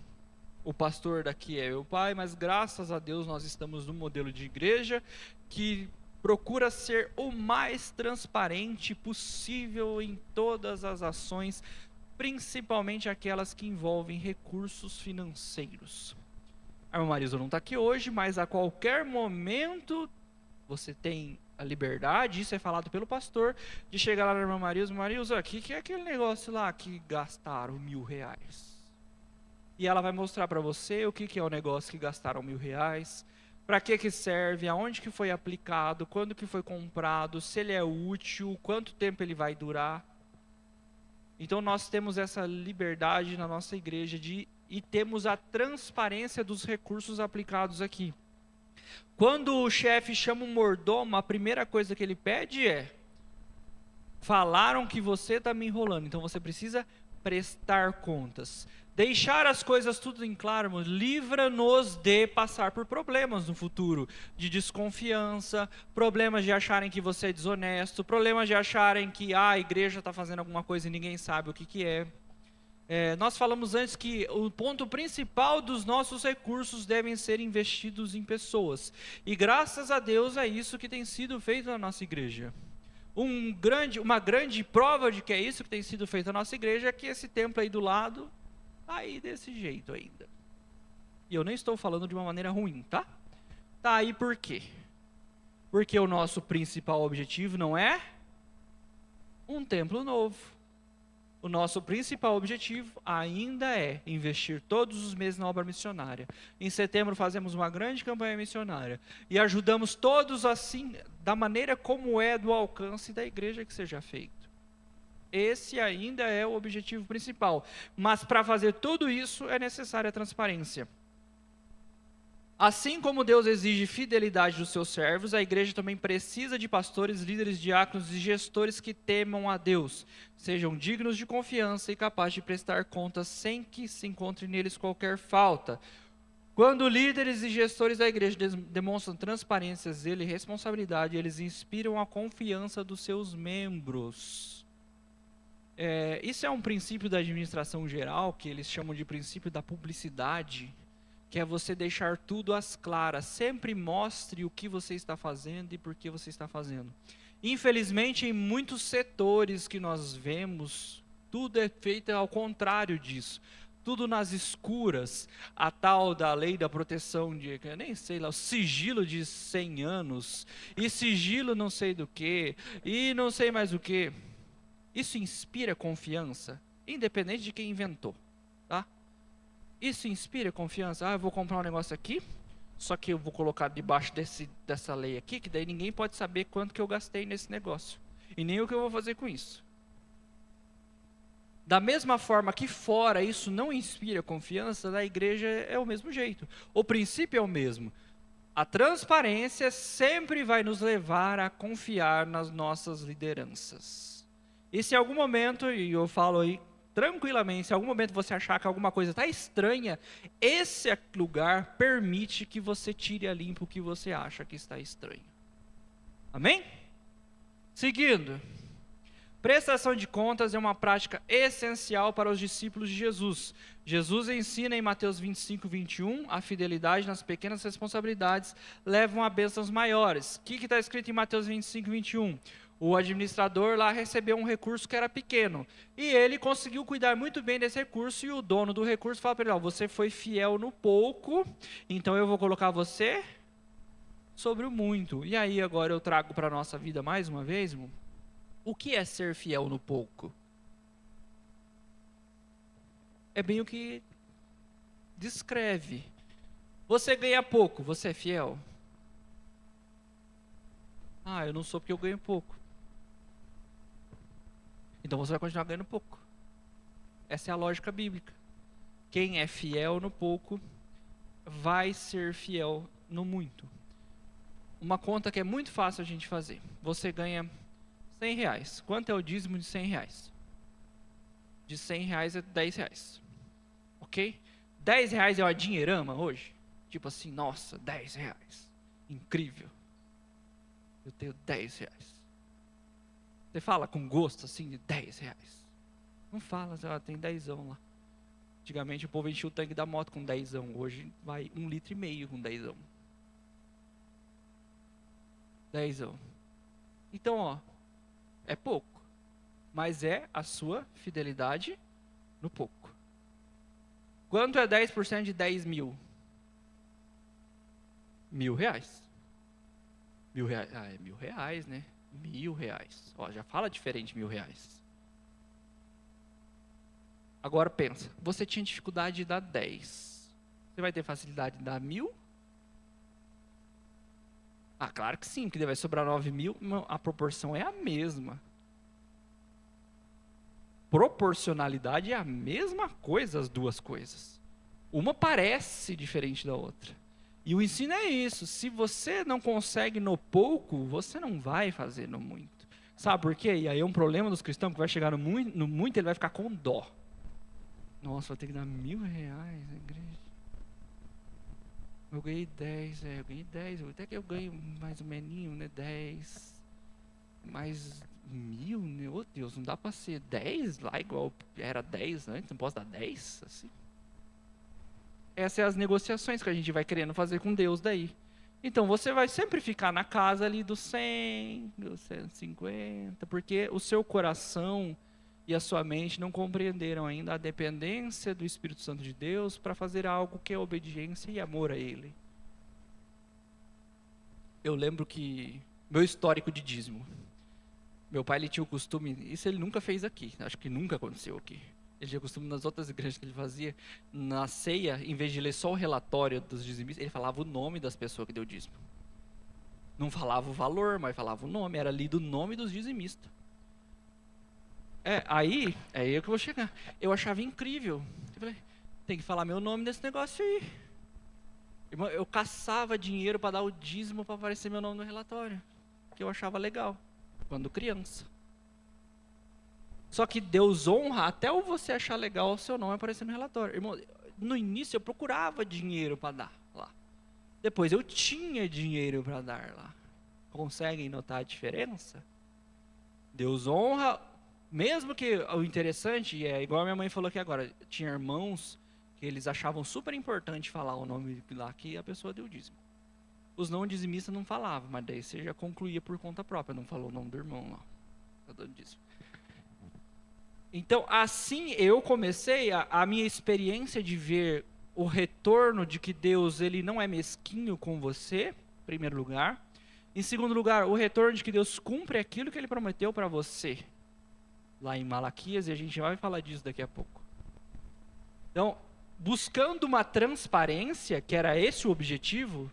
o pastor daqui é meu pai, mas graças a Deus nós estamos num modelo de igreja que procura ser o mais transparente possível em todas as ações, principalmente aquelas que envolvem recursos financeiros. A irmã Marisa não está aqui hoje, mas a qualquer momento você tem a liberdade, isso é falado pelo pastor, de chegar lá na irmã Marisa, o que é aquele negócio lá que gastaram R$1.000? E ela vai mostrar para você o que é o negócio que gastaram R$1.000, para que serve, aonde que foi aplicado, quando que foi comprado, se ele é útil, quanto tempo ele vai durar. Então nós temos essa liberdade na nossa igreja e temos a transparência dos recursos aplicados aqui. Quando o chefe chama um mordomo, a primeira coisa que ele pede é: falaram que você está me enrolando, então você precisa prestar contas. Deixar as coisas tudo em claro, irmãos, livra-nos de passar por problemas no futuro, de desconfiança, problemas de acharem que você é desonesto, problemas de acharem que a igreja está fazendo alguma coisa e ninguém sabe o que é. Nós falamos antes que o ponto principal dos nossos recursos devem ser investidos em pessoas. E graças a Deus é isso que tem sido feito na nossa igreja. Uma grande prova de que é isso que tem sido feito na nossa igreja é que esse templo aí do lado, tá aí desse jeito ainda. E eu nem estou falando de uma maneira ruim, tá? Tá aí por quê? Porque o nosso principal objetivo não é um templo novo. O nosso principal objetivo ainda é investir todos os meses na obra missionária. Em setembro fazemos uma grande campanha missionária e ajudamos todos assim, da maneira como é do alcance da igreja que seja feito. Esse ainda é o objetivo principal. Mas para fazer tudo isso é necessária a transparência. Assim como Deus exige fidelidade dos seus servos, a igreja também precisa de pastores, líderes, diáconos e gestores que temam a Deus, sejam dignos de confiança e capazes de prestar contas sem que se encontre neles qualquer falta. Quando líderes e gestores da igreja demonstram transparência, zelo e responsabilidade, eles inspiram a confiança dos seus membros. Isso é um princípio da administração geral, que eles chamam de princípio da publicidade, que é você deixar tudo às claras. Sempre mostre o que você está fazendo e por que você está fazendo. Infelizmente, em muitos setores que nós vemos, tudo é feito ao contrário disso. Tudo nas escuras. A tal da lei da proteção de, eu nem sei lá, o sigilo de 100 anos. E sigilo não sei do que. E não sei mais o que. Isso inspira confiança, independente de quem inventou, tá? Isso inspira confiança. Eu vou comprar um negócio aqui, só que eu vou colocar debaixo dessa lei aqui, que daí ninguém pode saber quanto que eu gastei nesse negócio. E nem o que eu vou fazer com isso. Da mesma forma que fora isso não inspira confiança, na igreja é o mesmo jeito. O princípio é o mesmo. A transparência sempre vai nos levar a confiar nas nossas lideranças. E se em algum momento, e eu falo aí tranquilamente, se em algum momento você achar que alguma coisa está estranha, esse lugar permite que você tire a limpo o que você acha que está estranho. Amém? Seguindo. Prestação de contas é uma prática essencial para os discípulos de Jesus. Jesus ensina em Mateus 25, 21, a fidelidade nas pequenas responsabilidades levam a bênçãos maiores. O que está escrito em Mateus 25, 21? O administrador lá recebeu um recurso que era pequeno. E ele conseguiu cuidar muito bem desse recurso. E o dono do recurso fala para ele, você foi fiel no pouco, então eu vou colocar você sobre o muito. E aí agora eu trago para a nossa vida mais uma vez, irmão. O que é ser fiel no pouco? É bem o que descreve. Você ganha pouco, você é fiel? Eu não sou porque eu ganho pouco. Então você vai continuar ganhando pouco. Essa é a lógica bíblica. Quem é fiel no pouco, vai ser fiel no muito. Uma conta que é muito fácil a gente fazer. Você ganha R$100. Quanto é o dízimo de R$100? De R$100 é R$10. Ok? R$10 é uma dinheirama hoje? Tipo assim, nossa, R$10. Incrível. Eu tenho R$10. Você fala com gosto assim de R$10. Não fala, tem 10 lá. Antigamente o povo enchia o tanque da moto com 10. Hoje vai 1,5 litro com 10. 10. Então, é pouco. Mas é a sua fidelidade no pouco. Quanto é 10% de 10 mil? R$1.000. R$1.000. É R$1.000, né? R$1.000. Já fala diferente R$1.000. Agora pensa, você tinha dificuldade de dar 10. Você vai ter facilidade de dar 1.000? Claro que sim, porque vai sobrar 9.000, a proporção é a mesma. Proporcionalidade é a mesma coisa, as duas coisas. Uma parece diferente da outra. E o ensino é isso, se você não consegue no pouco, você não vai fazer no muito. Sabe por quê? E aí é um problema dos cristãos, que vai chegar no muito ele vai ficar com dó. Nossa, vou ter que dar R$1.000 na igreja. Eu ganhei 10, eu ganhei 10, até que eu ganho mais um meninho, né, 10, mais 1.000, né, oh Deus, não dá para ser 10 lá igual era 10 antes, não posso dar 10, assim. Essas são as negociações que a gente vai querendo fazer com Deus daí. Então você vai sempre ficar na casa ali dos 100, dos 150, porque o seu coração e a sua mente não compreenderam ainda a dependência do Espírito Santo de Deus para fazer algo que é obediência e amor a Ele. Eu lembro que meu histórico de dízimo. Meu pai ele tinha o costume, isso ele nunca fez aqui, acho que nunca aconteceu aqui. Ele tinha o costume nas outras igrejas que ele fazia, na ceia, em vez de ler só o relatório dos dizimistas, ele falava o nome das pessoas que deu dízimo. Não falava o valor, mas falava o nome, era lido o nome dos dizimistas. Aí que eu vou chegar. Eu achava incrível. Eu falei, tem que falar meu nome nesse negócio aí. Irmão, eu caçava dinheiro para dar o dízimo para aparecer meu nome no relatório, que eu achava legal, quando criança. Só que Deus honra até você achar legal o seu nome aparecer no relatório. Irmão, no início eu procurava dinheiro para dar lá. Depois eu tinha dinheiro para dar lá. Conseguem notar a diferença? Deus honra, mesmo que o interessante, é igual a minha mãe falou aqui agora, tinha irmãos que eles achavam super importante falar o nome lá que a pessoa deu dízimo. Os não dizimistas não falavam, mas daí você já concluía por conta própria, não falou o nome do irmão lá. Tá dando dízimo. Então, assim eu comecei a minha experiência de ver o retorno de que Deus ele não é mesquinho com você, em primeiro lugar. Em segundo lugar, o retorno de que Deus cumpre aquilo que Ele prometeu para você. Lá em Malaquias, e a gente vai falar disso daqui a pouco. Então, buscando uma transparência, que era esse o objetivo,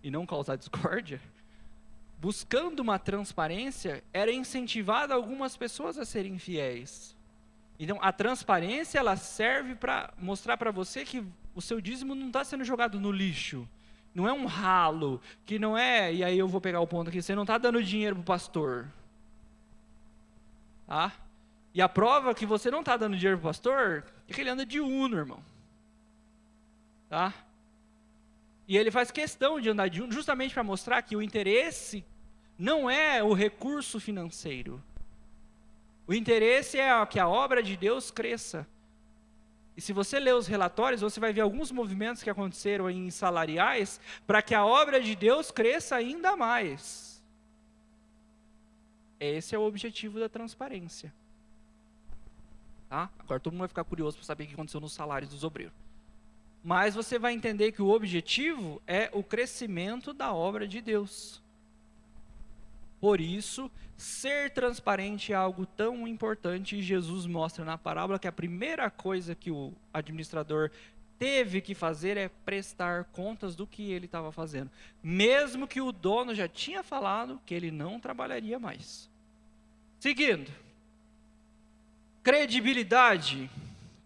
e não causar discórdia, buscando uma transparência, era incentivar algumas pessoas a serem fiéis. Então, a transparência, ela serve para mostrar para você que o seu dízimo não está sendo jogado no lixo. Não é um ralo, que não é, e aí eu vou pegar o ponto aqui, você não está dando dinheiro para o pastor. Tá? E a prova que você não está dando dinheiro para o pastor é que ele anda de Uno, irmão. Tá? E ele faz questão de andar de Uno justamente para mostrar que o interesse não é o recurso financeiro. O interesse é que a obra de Deus cresça. E se você ler os relatórios, você vai ver alguns movimentos que aconteceram em salariais para que a obra de Deus cresça ainda mais. Esse é o objetivo da transparência. Tá? Agora todo mundo vai ficar curioso para saber o que aconteceu nos salários dos obreiros. Mas você vai entender que o objetivo é o crescimento da obra de Deus. Por isso, ser transparente é algo tão importante, e Jesus mostra na parábola que a primeira coisa que o administrador teve que fazer é prestar contas do que ele estava fazendo, mesmo que o dono já tinha falado que ele não trabalharia mais. Seguindo, credibilidade.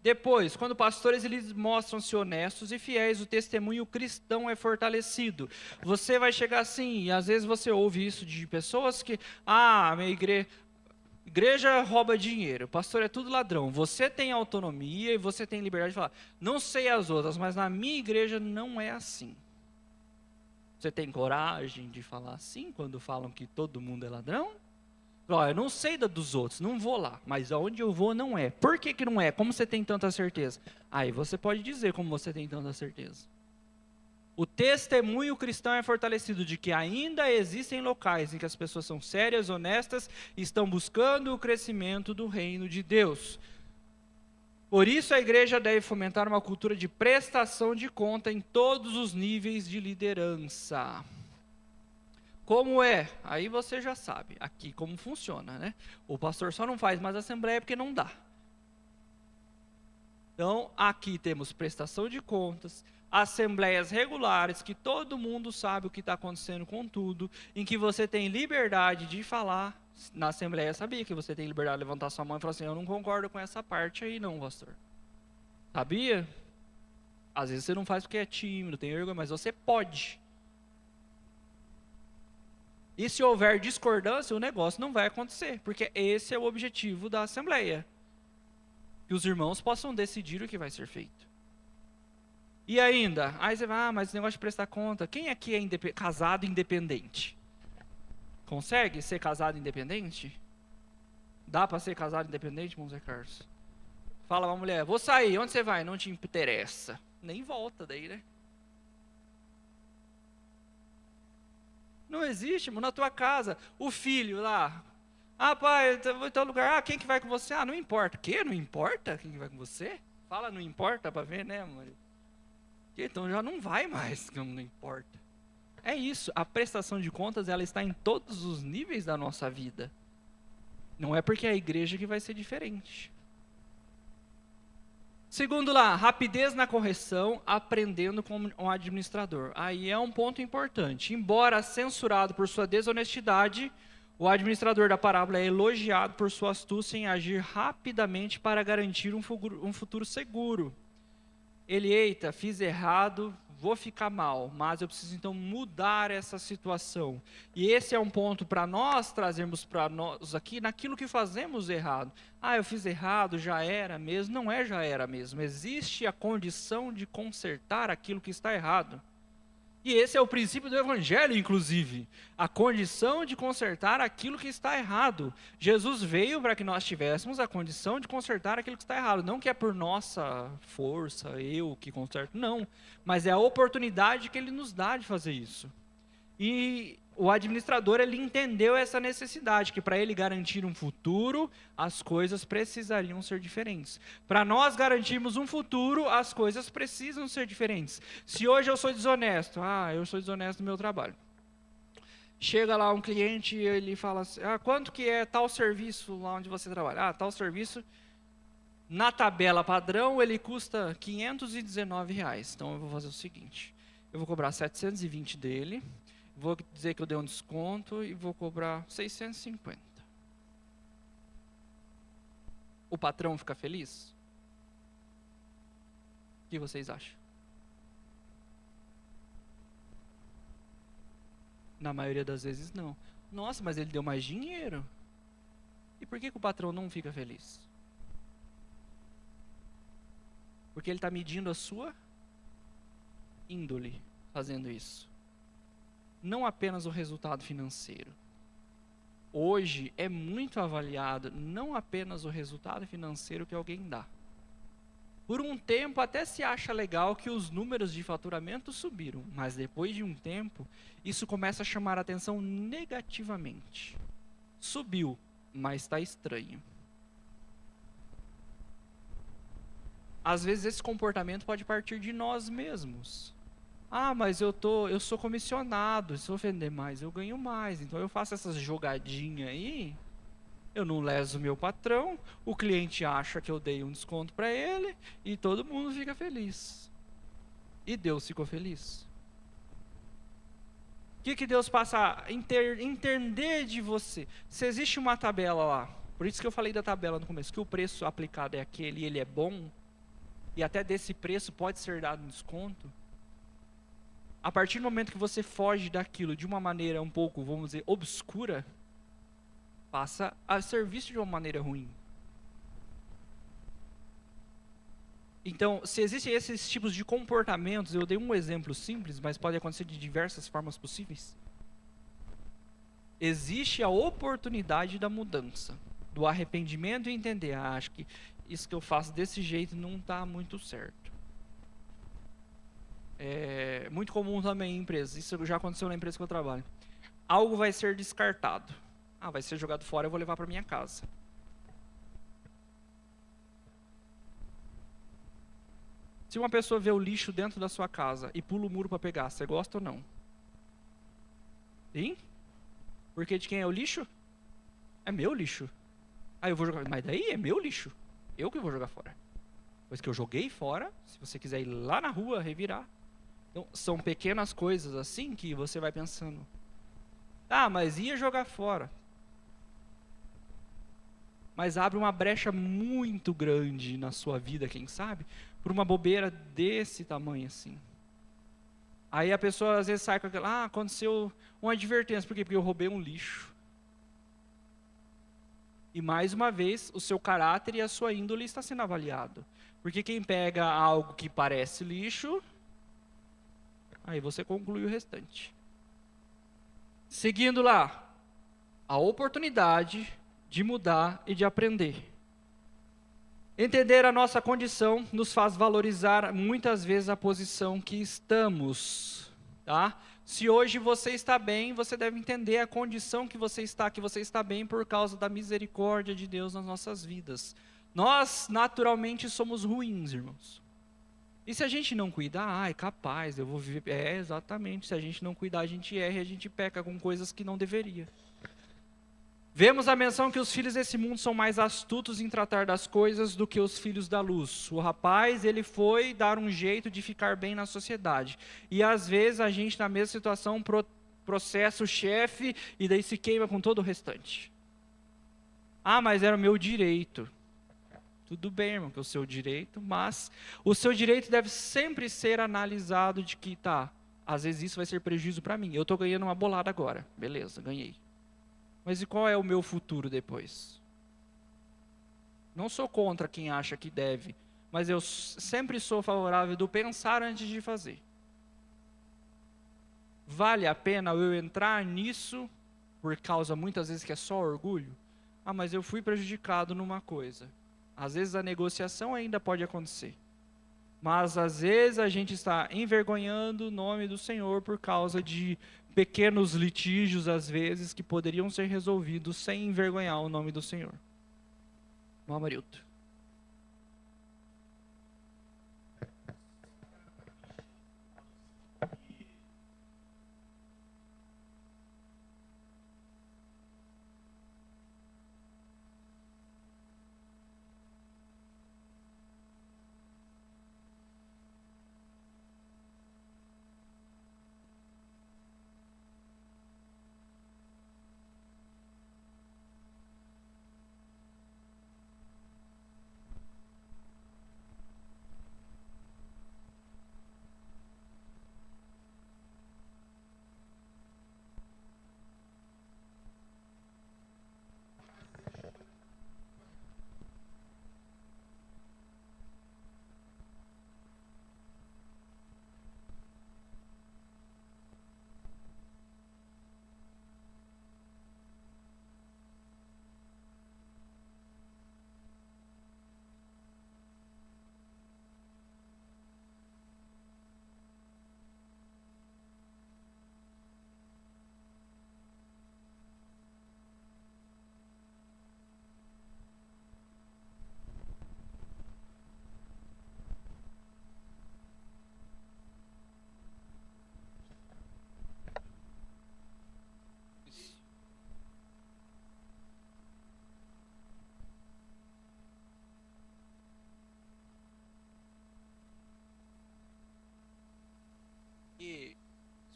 Depois, quando pastores eles mostram-se honestos e fiéis, o testemunho cristão é fortalecido. Você vai chegar assim, e às vezes você ouve isso de pessoas que, minha igreja rouba dinheiro, pastor é tudo ladrão. Você tem autonomia e você tem liberdade de falar, não sei as outras, mas na minha igreja não é assim. Você tem coragem de falar assim quando falam que todo mundo é ladrão? Eu não sei dos outros, não vou lá, mas aonde eu vou não é. Por que não é? Como você tem tanta certeza? Aí você pode dizer como você tem tanta certeza. O testemunho cristão é fortalecido de que ainda existem locais em que as pessoas são sérias, honestas e estão buscando o crescimento do reino de Deus. Por isso a igreja deve fomentar uma cultura de prestação de conta em todos os níveis de liderança. Como é? Aí você já sabe, aqui como funciona, né? O pastor só não faz mais assembleia porque não dá. Então, aqui temos prestação de contas, assembleias regulares, que todo mundo sabe o que está acontecendo com tudo, em que você tem liberdade de falar. Na assembleia, sabia que você tem liberdade de levantar sua mão e falar assim, eu não concordo com essa parte aí não, pastor. Sabia? Às vezes você não faz porque é tímido, tem vergonha, mas você pode. E se houver discordância, o negócio não vai acontecer, porque esse é o objetivo da assembleia. Que os irmãos possam decidir o que vai ser feito. E ainda, aí você vai, mas esse negócio de prestar conta, quem aqui é casado independente? Consegue ser casado independente? Dá para ser casado independente, irmão Zé Carlos? Fala pra mulher, vou sair, onde você vai? Não te interessa. Nem volta daí, né? Não existe, irmão. Na tua casa, o filho lá. Ah, pai, eu vou em tal lugar. Ah, quem que vai com você? Ah, não importa. Quê? Não importa quem que vai com você? Fala, não importa para ver, né, amor? Então já não vai mais, não importa. É isso, a prestação de contas, ela está em todos os níveis da nossa vida. Não é porque é a igreja que vai ser diferente. Segundo lá, rapidez na correção, aprendendo com um administrador. Aí é um ponto importante. Embora censurado por sua desonestidade, o administrador da parábola é elogiado por sua astúcia em agir rapidamente para garantir um futuro seguro. Ele, eita, fiz errado, vou ficar mal, mas eu preciso então mudar essa situação. E esse é um ponto para nós trazermos para nós aqui, naquilo que fazemos errado. Ah, eu fiz errado, já era mesmo. Não é já era mesmo. Existe a condição de consertar aquilo que está errado. E esse é o princípio do Evangelho, inclusive. A condição de consertar aquilo que está errado. Jesus veio para que nós tivéssemos a condição de consertar aquilo que está errado. Não que é por nossa força, eu que conserto, não. Mas é a oportunidade que Ele nos dá de fazer isso. E o administrador, ele entendeu essa necessidade, que para ele garantir um futuro, as coisas precisariam ser diferentes. Para nós garantirmos um futuro, as coisas precisam ser diferentes. Se hoje eu sou desonesto, eu sou desonesto no meu trabalho. Chega lá um cliente e ele fala assim, quanto que é tal serviço lá onde você trabalha? Tal serviço, na tabela padrão, ele custa R$ 519. Então eu vou fazer o seguinte, eu vou cobrar 720 dele, vou dizer que eu dei um desconto e vou cobrar 650. O patrão fica feliz? O que vocês acham? Na maioria das vezes não. Nossa, mas ele deu mais dinheiro. E por que o patrão não fica feliz? Porque ele está medindo a sua índole fazendo isso. Não apenas o resultado financeiro. Hoje é muito avaliado não apenas o resultado financeiro que alguém dá. Por um tempo até se acha legal que os números de faturamento subiram, mas depois de um tempo, isso começa a chamar a atenção negativamente. Subiu, mas está estranho. Às vezes esse comportamento pode partir de nós mesmos. Mas eu sou comissionado, se eu vender mais, eu ganho mais. Então eu faço essas jogadinhas aí, eu não leso o meu patrão, o cliente acha que eu dei um desconto para ele e todo mundo fica feliz. E Deus ficou feliz. O que Deus passa a entender de você? Se existe uma tabela lá, por isso que eu falei da tabela no começo, que o preço aplicado é aquele e ele é bom, e até desse preço pode ser dado um desconto. A partir do momento que você foge daquilo de uma maneira um pouco, vamos dizer, obscura, passa a ser visto de uma maneira ruim. Então, se existem esses tipos de comportamentos, eu dei um exemplo simples, mas pode acontecer de diversas formas possíveis. Existe a oportunidade da mudança, do arrependimento e entender, acho que isso que eu faço desse jeito não está muito certo. É muito comum também em empresas, isso já aconteceu na empresa que eu trabalho. Algo vai ser descartado. Vai ser jogado fora, eu vou levar para minha casa. Se uma pessoa vê o lixo dentro da sua casa e pula o muro para pegar, você gosta ou não? Sim? Porque de quem é o lixo? É meu lixo. Eu vou jogar, mas daí é meu lixo. Eu que vou jogar fora. Pois que eu joguei fora, se você quiser ir lá na rua revirar. Então, são pequenas coisas assim que você vai pensando. Mas ia jogar fora. Mas abre uma brecha muito grande na sua vida, quem sabe, por uma bobeira desse tamanho assim. Aí a pessoa às vezes sai com aquela, aconteceu uma advertência, por quê? Porque eu roubei um lixo. E mais uma vez, o seu caráter e a sua índole está sendo avaliado. Porque quem pega algo que parece lixo, aí você conclui o restante. Seguindo lá, a oportunidade de mudar e de aprender. Entender a nossa condição nos faz valorizar muitas vezes a posição que estamos, tá? Se hoje você está bem, você deve entender a condição que você está bem por causa da misericórdia de Deus nas nossas vidas. Nós, naturalmente, somos ruins, irmãos. E se a gente não cuidar, é capaz, eu vou viver... exatamente, se a gente não cuidar, a gente erra e a gente peca com coisas que não deveria. Vemos a menção que os filhos desse mundo são mais astutos em tratar das coisas do que os filhos da luz. O rapaz, ele foi dar um jeito de ficar bem na sociedade. E às vezes a gente, na mesma situação, processa o chefe e daí se queima com todo o restante. Mas era o meu direito. Tudo bem, irmão, que é o seu direito, mas o seu direito deve sempre ser analisado de que, às vezes isso vai ser prejuízo para mim. Eu estou ganhando uma bolada agora, beleza, ganhei. Mas e qual é o meu futuro depois? Não sou contra quem acha que deve, mas eu sempre sou favorável do pensar antes de fazer. Vale a pena eu entrar nisso por causa muitas vezes que é só orgulho? Mas eu fui prejudicado numa coisa. Às vezes a negociação ainda pode acontecer. Mas às vezes a gente está envergonhando o nome do Senhor por causa de pequenos litígios, às vezes, que poderiam ser resolvidos sem envergonhar o nome do Senhor. Amarildo. E,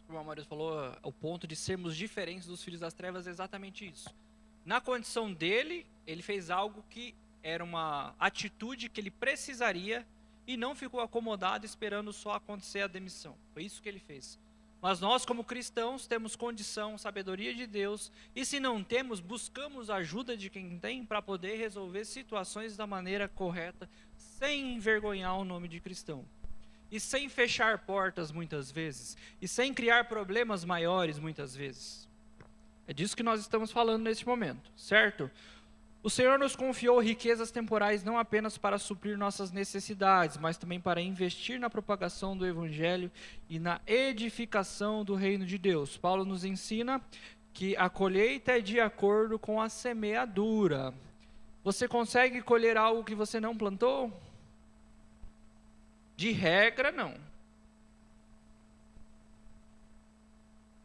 como o Maurício falou, o ponto de sermos diferentes dos filhos das trevas é exatamente isso. Na condição dele, ele fez algo que era uma atitude que ele precisaria e não ficou acomodado esperando só acontecer a demissão. Foi isso que ele fez. Mas nós, como cristãos, temos condição, sabedoria de Deus, e se não temos, buscamos a ajuda de quem tem para poder resolver situações da maneira correta, sem envergonhar o nome de cristão. E sem fechar portas muitas vezes, e sem criar problemas maiores muitas vezes. É disso que nós estamos falando neste momento, certo? O Senhor nos confiou riquezas temporais não apenas para suprir nossas necessidades, mas também para investir na propagação do Evangelho e na edificação do reino de Deus. Paulo nos ensina que a colheita é de acordo com a semeadura. Você consegue colher algo que você não plantou? De regra, não.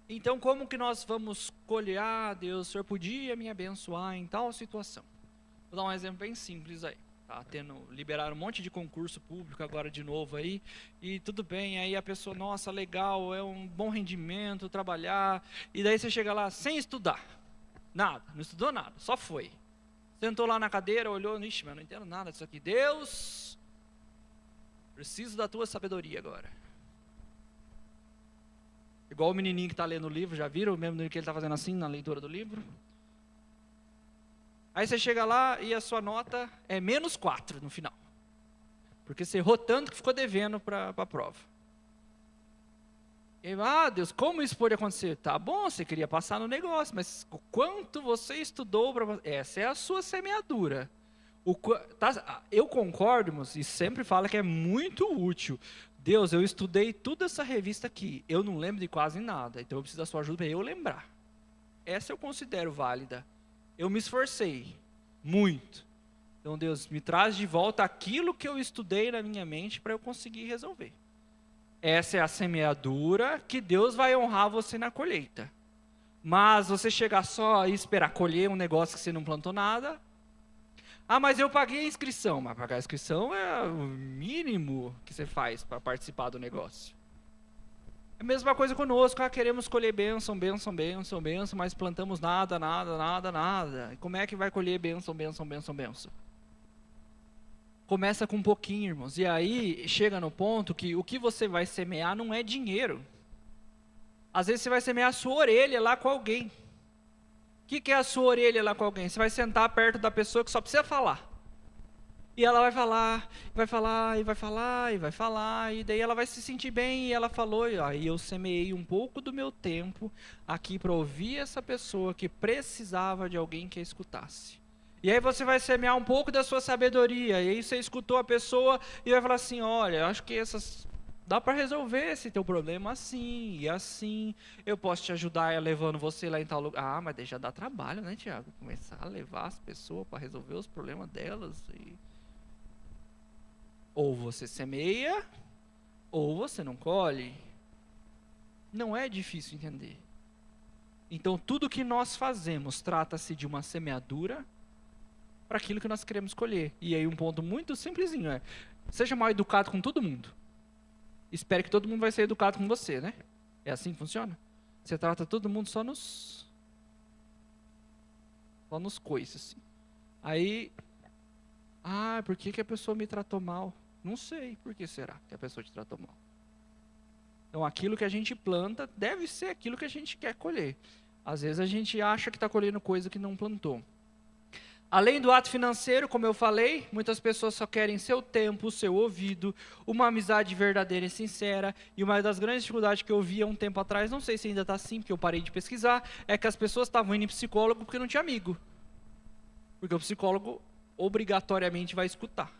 Então, como que nós vamos colher? Deus, o Senhor podia me abençoar em tal situação. Vou dar um exemplo bem simples aí. Liberaram um monte de concurso público agora de novo aí, e tudo bem, aí a pessoa, nossa, legal, é um bom rendimento, trabalhar, e daí você chega lá sem estudar, nada, não estudou nada, só foi. Sentou lá na cadeira, olhou, ixi, mas não entendo nada disso aqui. Deus, preciso da tua sabedoria agora. Igual o menininho que está lendo o livro, já viram? O mesmo que ele está fazendo assim na leitura do livro? Aí você chega lá e a sua nota é -4 no final. Porque você errou tanto que ficou devendo para a prova. E aí, Deus, como isso pode acontecer? Tá bom, você queria passar no negócio, mas o quanto você estudou para... Essa é a sua semeadura. Eu concordo, e sempre falo que é muito útil Deus, eu estudei toda essa revista aqui, eu não lembro de quase nada, então eu preciso da sua ajuda para eu lembrar. Essa eu considero válida. Eu me esforcei muito. Então, Deus, me traz de volta aquilo que eu estudei na minha mente para eu conseguir resolver. Essa é a semeadura que Deus vai honrar você na colheita. Mas você chegar só e esperar colher um negócio que você não plantou nada. Ah, mas eu paguei a inscrição. Mas pagar a inscrição é o mínimo que você faz para participar do negócio. É a mesma coisa conosco. Queremos colher bênção, bênção, bênção, bênção, mas plantamos nada, nada, nada, nada. E como é que vai colher bênção, bênção, bênção, bênção? Começa com um pouquinho, irmãos. E aí chega no ponto que o que você vai semear não é dinheiro. Às vezes você vai semear a sua orelha lá com alguém. O que é a sua orelha lá com alguém? Você vai sentar perto da pessoa que só precisa falar. E ela vai falar, vai falar, e vai falar, e vai falar, e daí ela vai se sentir bem, e ela falou, e aí eu semeei um pouco do meu tempo aqui para ouvir essa pessoa que precisava de alguém que a escutasse. E aí você vai semear um pouco da sua sabedoria, e aí você escutou a pessoa e vai falar assim, olha, eu acho que dá para resolver esse teu problema assim e assim. Eu posso te ajudar levando você lá em tal lugar. Ah, mas deixa dar trabalho, né, Tiago? Começar a levar as pessoas para resolver os problemas delas. Ou você semeia, ou você não colhe. Não é difícil entender. Então, tudo que nós fazemos trata-se de uma semeadura para aquilo que nós queremos colher. E aí um ponto muito simplesinho é, seja mal educado com todo mundo. Espere que todo mundo vai ser educado com você, né? É assim que funciona? Você trata todo mundo só nos coices, assim. Aí, por que a pessoa me tratou mal? Não sei, por que será que a pessoa te tratou mal? Então, aquilo que a gente planta deve ser aquilo que a gente quer colher. Às vezes a gente acha que está colhendo coisa que não plantou. Além do ato financeiro, como eu falei, muitas pessoas só querem seu tempo, seu ouvido, uma amizade verdadeira e sincera. E uma das grandes dificuldades que eu vi há um tempo atrás, não sei se ainda está assim, porque eu parei de pesquisar, é que as pessoas estavam indo em psicólogo porque não tinha amigo. Porque o psicólogo obrigatoriamente vai escutar.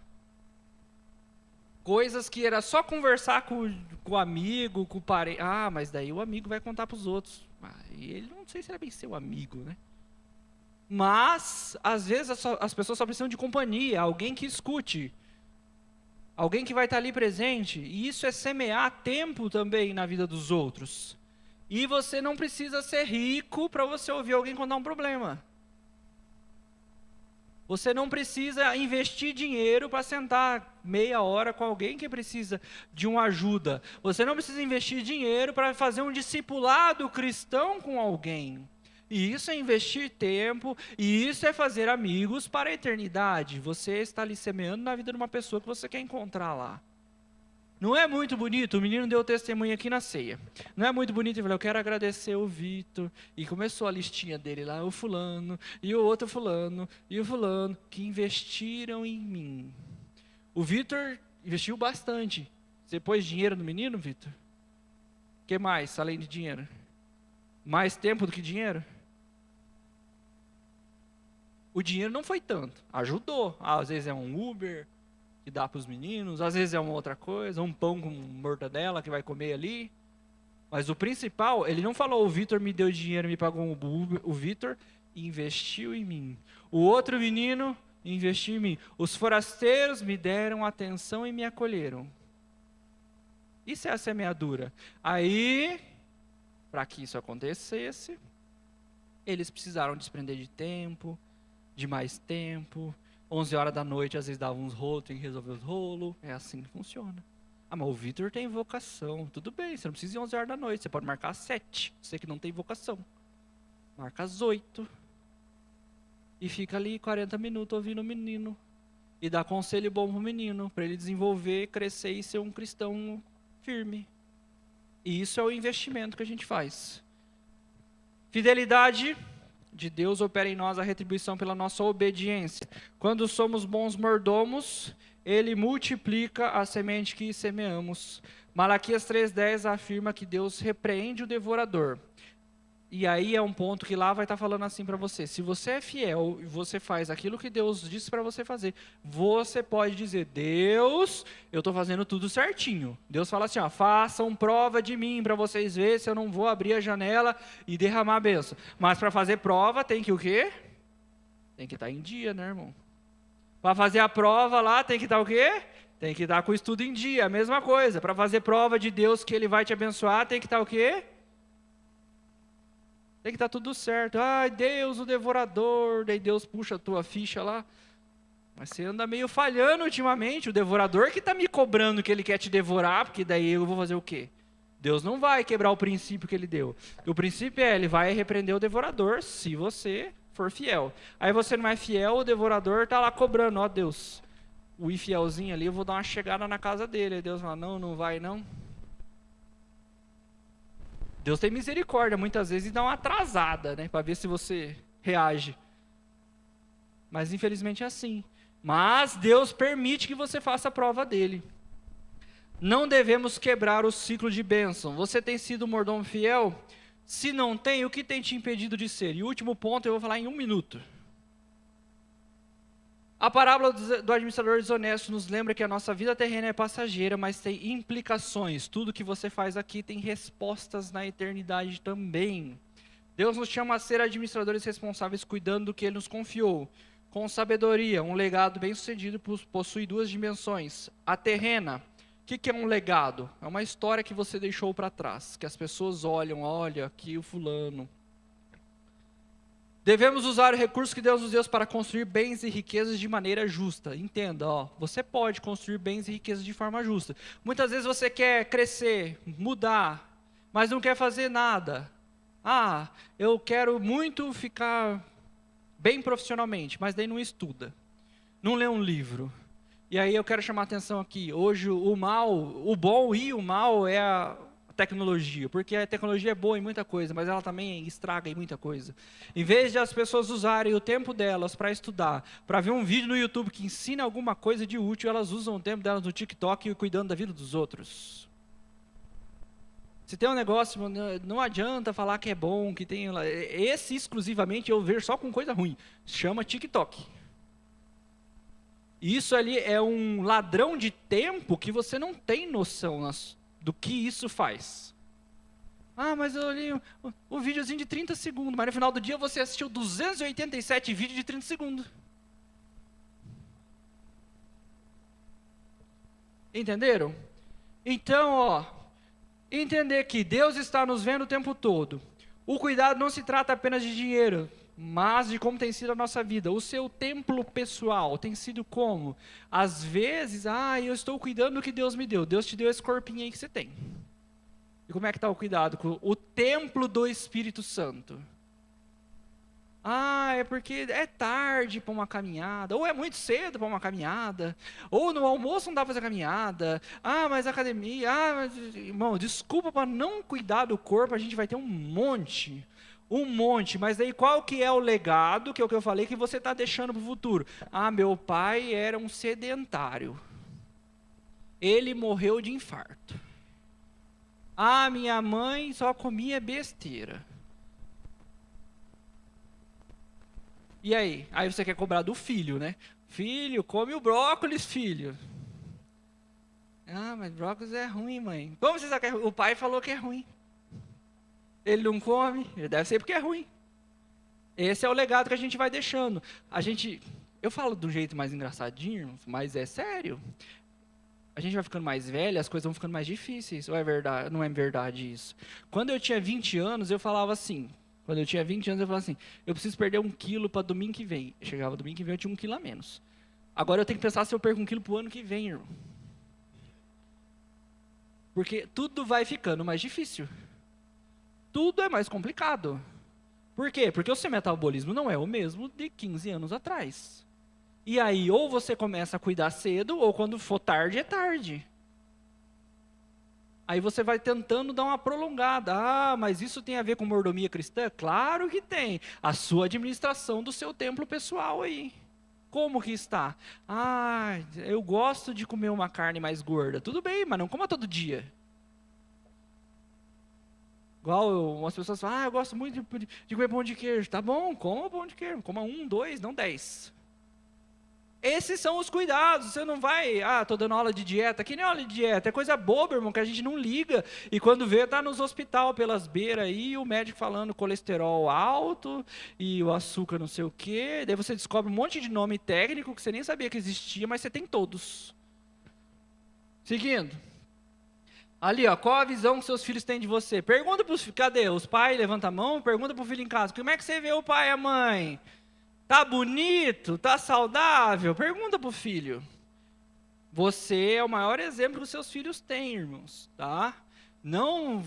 Coisas que era só conversar com o amigo, com o parente. Ah, mas daí o amigo vai contar para os outros. E ele não sei se era bem seu amigo, né? Mas, às vezes, as pessoas só precisam de companhia, alguém que escute. Alguém que vai estar ali presente. E isso é semear tempo também na vida dos outros. E você não precisa ser rico para você ouvir alguém contar um problema. Você não precisa investir dinheiro para sentar meia hora com alguém que precisa de uma ajuda. Você não precisa investir dinheiro para fazer um discipulado cristão com alguém. E isso é investir tempo, e isso é fazer amigos para a eternidade. Você está ali semeando na vida de uma pessoa que você quer encontrar lá. Não é muito bonito? O menino deu testemunho aqui na ceia. Não é muito bonito? Ele falou, eu quero agradecer o Vitor. E começou a listinha dele lá, o fulano, e o outro fulano, e o fulano, que investiram em mim. O Vitor investiu bastante. Você pôs dinheiro no menino, Vitor? O que mais, além de dinheiro? Mais tempo do que dinheiro? O dinheiro não foi tanto, ajudou. Às vezes é um Uber que dá para os meninos, às vezes é uma outra coisa, um pão com mortadela que vai comer ali. Mas o principal, ele não falou, o Vitor me deu dinheiro, me pagou um Uber. O Vitor investiu em mim. O outro menino investiu em mim. Os forasteiros me deram atenção e me acolheram. Isso é a semeadura. Aí, para que isso acontecesse, eles precisaram desprender de tempo, de mais tempo. 11 horas da noite, às vezes dava uns rolos, tem que resolver os rolos. É assim que funciona. Ah, mas o Vitor tem vocação. Tudo bem, você não precisa ir 11 horas da noite. Você pode marcar às 7. Você que não tem vocação. Marca às 8. E fica ali 40 minutos ouvindo o menino. E dá conselho bom pro menino, para ele desenvolver, crescer e ser um cristão firme. E isso é o investimento que a gente faz. Fidelidade de Deus opera em nós a retribuição pela nossa obediência. Quando somos bons mordomos, Ele multiplica a semente que semeamos. Malaquias 3,10 afirma que Deus repreende o devorador. E aí é um ponto que lá vai estar falando assim para você. Se você é fiel e você faz aquilo que Deus disse para você fazer, você pode dizer, Deus, eu estou fazendo tudo certinho. Deus fala assim, ó, façam prova de mim para vocês verem se eu não vou abrir a janela e derramar a bênção. Mas para fazer prova tem que o quê? Tem que estar em dia, né, irmão? Para fazer a prova lá tem que estar o quê? Tem que estar com o estudo em dia, a mesma coisa. Para fazer prova de Deus que Ele vai te abençoar, tem que estar o quê? Tem que estar tudo certo. Ai, Deus, o devorador. Daí Deus puxa a tua ficha lá. Mas você anda meio falhando ultimamente. O devorador que está me cobrando que ele quer te devorar, porque daí eu vou fazer o quê? Deus não vai quebrar o princípio que ele deu. O princípio é, ele vai repreender o devorador se você for fiel. Aí você não é fiel, o devorador está lá cobrando. Ó Deus, o infielzinho ali, eu vou dar uma chegada na casa dele. Aí Deus fala, não, não vai não. Deus tem misericórdia muitas vezes e dá uma atrasada, né, para ver se você reage. Mas infelizmente é assim. Mas Deus permite que você faça a prova dele. Não devemos quebrar o ciclo de bênção. Você tem sido um mordomo fiel? Se não tem, o que tem te impedido de ser? E o último ponto eu vou falar em 1 minuto. A parábola do administrador desonesto nos lembra que a nossa vida terrena é passageira, mas tem implicações. Tudo que você faz aqui tem respostas na eternidade também. Deus nos chama a ser administradores responsáveis, cuidando do que Ele nos confiou. Com sabedoria, um legado bem-sucedido possui 2 dimensões. A terrena, o que é um legado? É uma história que você deixou para trás, que as pessoas olham, olha aqui o fulano. Devemos usar o recurso que Deus nos deu para construir bens e riquezas de maneira justa. Entenda, ó, você pode construir bens e riquezas de forma justa. Muitas vezes você quer crescer, mudar, mas não quer fazer nada. Ah, eu quero muito ficar bem profissionalmente, mas daí não estuda, não lê um livro. E aí eu quero chamar a atenção aqui, hoje o mal, o bom e o mal é a tecnologia, porque a tecnologia é boa em muita coisa, mas ela também estraga em muita coisa. Em vez de as pessoas usarem o tempo delas para estudar, para ver um vídeo no YouTube que ensina alguma coisa de útil, elas usam o tempo delas no TikTok e cuidando da vida dos outros. Se tem um negócio, não adianta falar que é bom, que tem... Esse exclusivamente eu vejo só com coisa ruim. Chama TikTok. Isso ali é um ladrão de tempo que você não tem noção do que isso faz. Ah, mas eu olhei um videozinho de 30 segundos, mas no final do dia você assistiu 287 vídeos de 30 segundos. Entenderam? Então, ó, entender que Deus está nos vendo o tempo todo. O cuidado não se trata apenas de dinheiro, mas de como tem sido a nossa vida. O seu templo pessoal tem sido como? Às vezes, eu estou cuidando do que Deus me deu. Deus te deu esse corpinho aí que você tem. E como é que está o cuidado? Com o templo do Espírito Santo. É porque é tarde para uma caminhada, ou é muito cedo para uma caminhada, ou no almoço não dá para fazer caminhada, mas academia, irmão, desculpa para não cuidar do corpo, a gente vai ter um monte, mas daí qual que é o legado, que é o que eu falei, que você está deixando para o futuro? Meu pai era um sedentário, ele morreu de infarto, minha mãe só comia besteira. E aí? Aí você quer cobrar do filho, né? Filho, come o brócolis, filho. Mas brócolis é ruim, mãe. Como você sabe que é ruim? O pai falou que é ruim. Ele não come, ele deve ser porque é ruim. Esse é o legado que a gente vai deixando. Eu falo de um jeito mais engraçadinho, mas é sério. A gente vai ficando mais velho, as coisas vão ficando mais difíceis. Ou é verdade? Não é verdade isso? Quando eu tinha 20 anos, eu falava assim... Quando eu tinha 20 anos, eu falava assim, eu preciso perder 1 quilo para domingo que vem. Chegava domingo que vem, eu tinha 1 quilo a menos. Agora eu tenho que pensar se eu perco 1 quilo para o ano que vem, irmão. Porque tudo vai ficando mais difícil. Tudo é mais complicado. Por quê? Porque o seu metabolismo não é o mesmo de 15 anos atrás. E aí, ou você começa a cuidar cedo, ou quando for tarde, é tarde. Aí você vai tentando dar uma prolongada. Mas isso tem a ver com mordomia cristã? Claro que tem. A sua administração do seu templo pessoal aí. Como que está? Eu gosto de comer uma carne mais gorda. Tudo bem, mas não coma todo dia. Igual umas pessoas falam, eu gosto muito de comer pão de queijo. Tá bom, coma pão de queijo. Coma 1, 2, não 10. Esses são os cuidados. Você não vai, tô dando aula de dieta. Que nem aula de dieta. É coisa boba, irmão, que a gente não liga. E quando vê, tá nos hospital pelas beiras aí, o médico falando colesterol alto e o açúcar não sei o quê. Daí você descobre um monte de nome técnico que você nem sabia que existia, mas você tem todos. Seguindo. Ali, qual a visão que seus filhos têm de você? Pergunta para os filhos, cadê? Os pais, levanta a mão, pergunta para o filho em casa. Como é que você vê o pai e a mãe? Tá bonito? Tá saudável? Pergunta para o filho. Você é o maior exemplo que os seus filhos têm, irmãos, tá? Não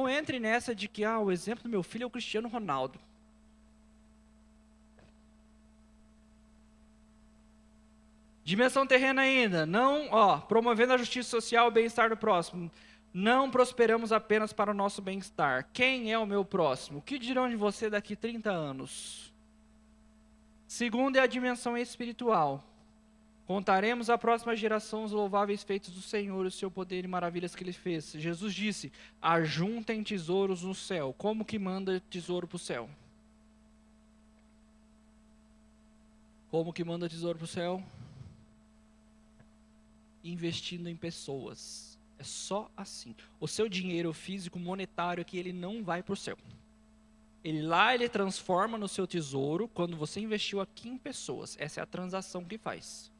entre nessa de que, o exemplo do meu filho é o Cristiano Ronaldo. Dimensão terrena ainda. Não, promovendo a justiça social e o bem-estar do próximo. Não prosperamos apenas para o nosso bem-estar. Quem é o meu próximo? O que dirão de você daqui 30 anos? Segundo é a dimensão espiritual. Contaremos à próxima geração os louváveis feitos do Senhor, o seu poder e maravilhas que Ele fez. Jesus disse, ajuntem tesouros no céu. Como que manda tesouro para o céu? Como que manda tesouro para o céu? Investindo em pessoas. É só assim. O seu dinheiro físico, monetário aqui, ele não vai para o céu. Ele transforma no seu tesouro quando você investiu aqui em pessoas. Essa é a transação que faz.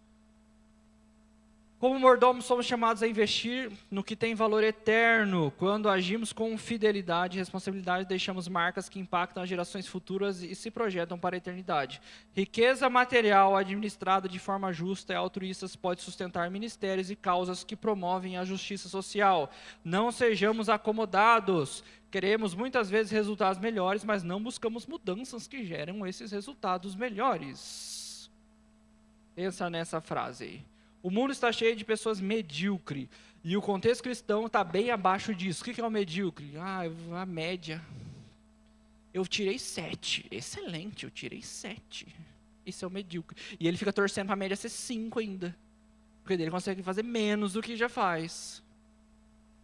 Como mordomos, somos chamados a investir no que tem valor eterno. Quando agimos com fidelidade e responsabilidade, deixamos marcas que impactam as gerações futuras e se projetam para a eternidade. Riqueza material administrada de forma justa e altruísta pode sustentar ministérios e causas que promovem a justiça social. Não sejamos acomodados. Queremos muitas vezes resultados melhores, mas não buscamos mudanças que geram esses resultados melhores. Pensa nessa frase aí. O mundo está cheio de pessoas medíocres. E o contexto cristão está bem abaixo disso. O que é o medíocre? A média. Eu tirei 7. Excelente, eu tirei 7. Isso é o medíocre. E ele fica torcendo para a média ser 5 ainda. Porque ele consegue fazer menos do que já faz.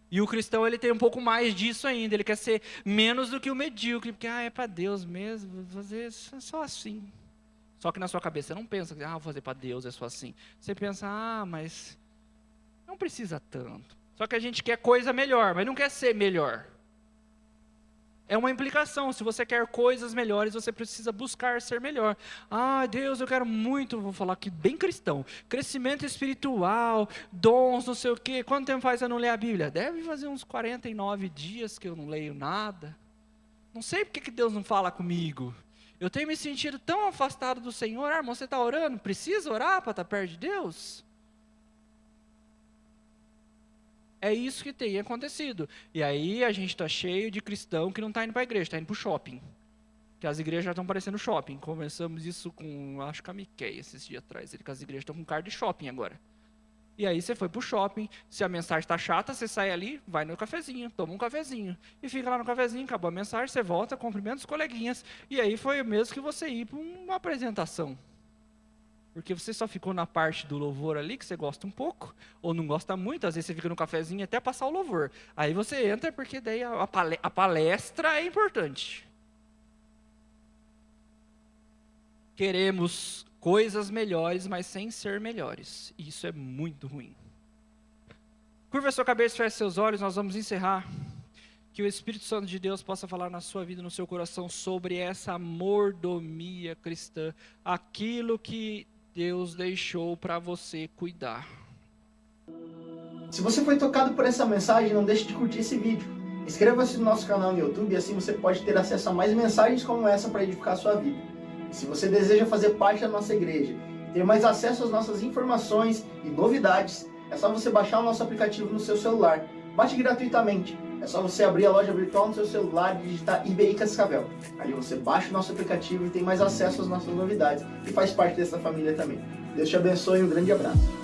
E o cristão, ele tem um pouco mais disso ainda. Ele quer ser menos do que o medíocre. Porque, é para Deus mesmo. Vou fazer só assim. Só que na sua cabeça você não pensa, vou fazer para Deus, é só assim. Você pensa, mas não precisa tanto. Só que a gente quer coisa melhor, mas não quer ser melhor. É uma implicação, se você quer coisas melhores, você precisa buscar ser melhor. Deus, eu quero muito, vou falar aqui bem cristão, crescimento espiritual, dons, não sei o quê. Quanto tempo faz eu não leio a Bíblia? Deve fazer uns 49 dias que eu não leio nada. Não sei por que Deus não fala comigo. Eu tenho me sentido tão afastado do Senhor. Irmão, você está orando? Precisa orar para estar perto de Deus? É isso que tem acontecido. E aí a gente está cheio de cristão que não está indo para a igreja, está indo para o shopping. Que as igrejas já estão parecendo shopping. Começamos isso com, acho que a Miquei, esses dias atrás. Que as igrejas estão com cara de shopping agora. E aí você foi para o shopping, se a mensagem está chata, você sai ali, vai no cafezinho, toma um cafezinho. E fica lá no cafezinho, acabou a mensagem, você volta, cumprimenta os coleguinhas. E aí foi o mesmo que você ir para uma apresentação. Porque você só ficou na parte do louvor ali, que você gosta um pouco, ou não gosta muito, às vezes você fica no cafezinho até passar o louvor. Aí você entra, porque daí a palestra é importante. Queremos coisas melhores, mas sem ser melhores. Isso é muito ruim. Curva a sua cabeça, feche seus olhos, nós vamos encerrar. Que o Espírito Santo de Deus possa falar na sua vida, no seu coração, sobre essa mordomia cristã. Aquilo que Deus deixou para você cuidar. Se você foi tocado por essa mensagem, não deixe de curtir esse vídeo. Inscreva-se no nosso canal no YouTube e assim você pode ter acesso a mais mensagens como essa para edificar a sua vida. Se você deseja fazer parte da nossa igreja, ter mais acesso às nossas informações e novidades, é só você baixar o nosso aplicativo no seu celular. Baixe gratuitamente. É só você abrir a loja virtual no seu celular e digitar IBI Cascavel. Ali você baixa o nosso aplicativo e tem mais acesso às nossas novidades e faz parte dessa família também. Deus te abençoe e um grande abraço.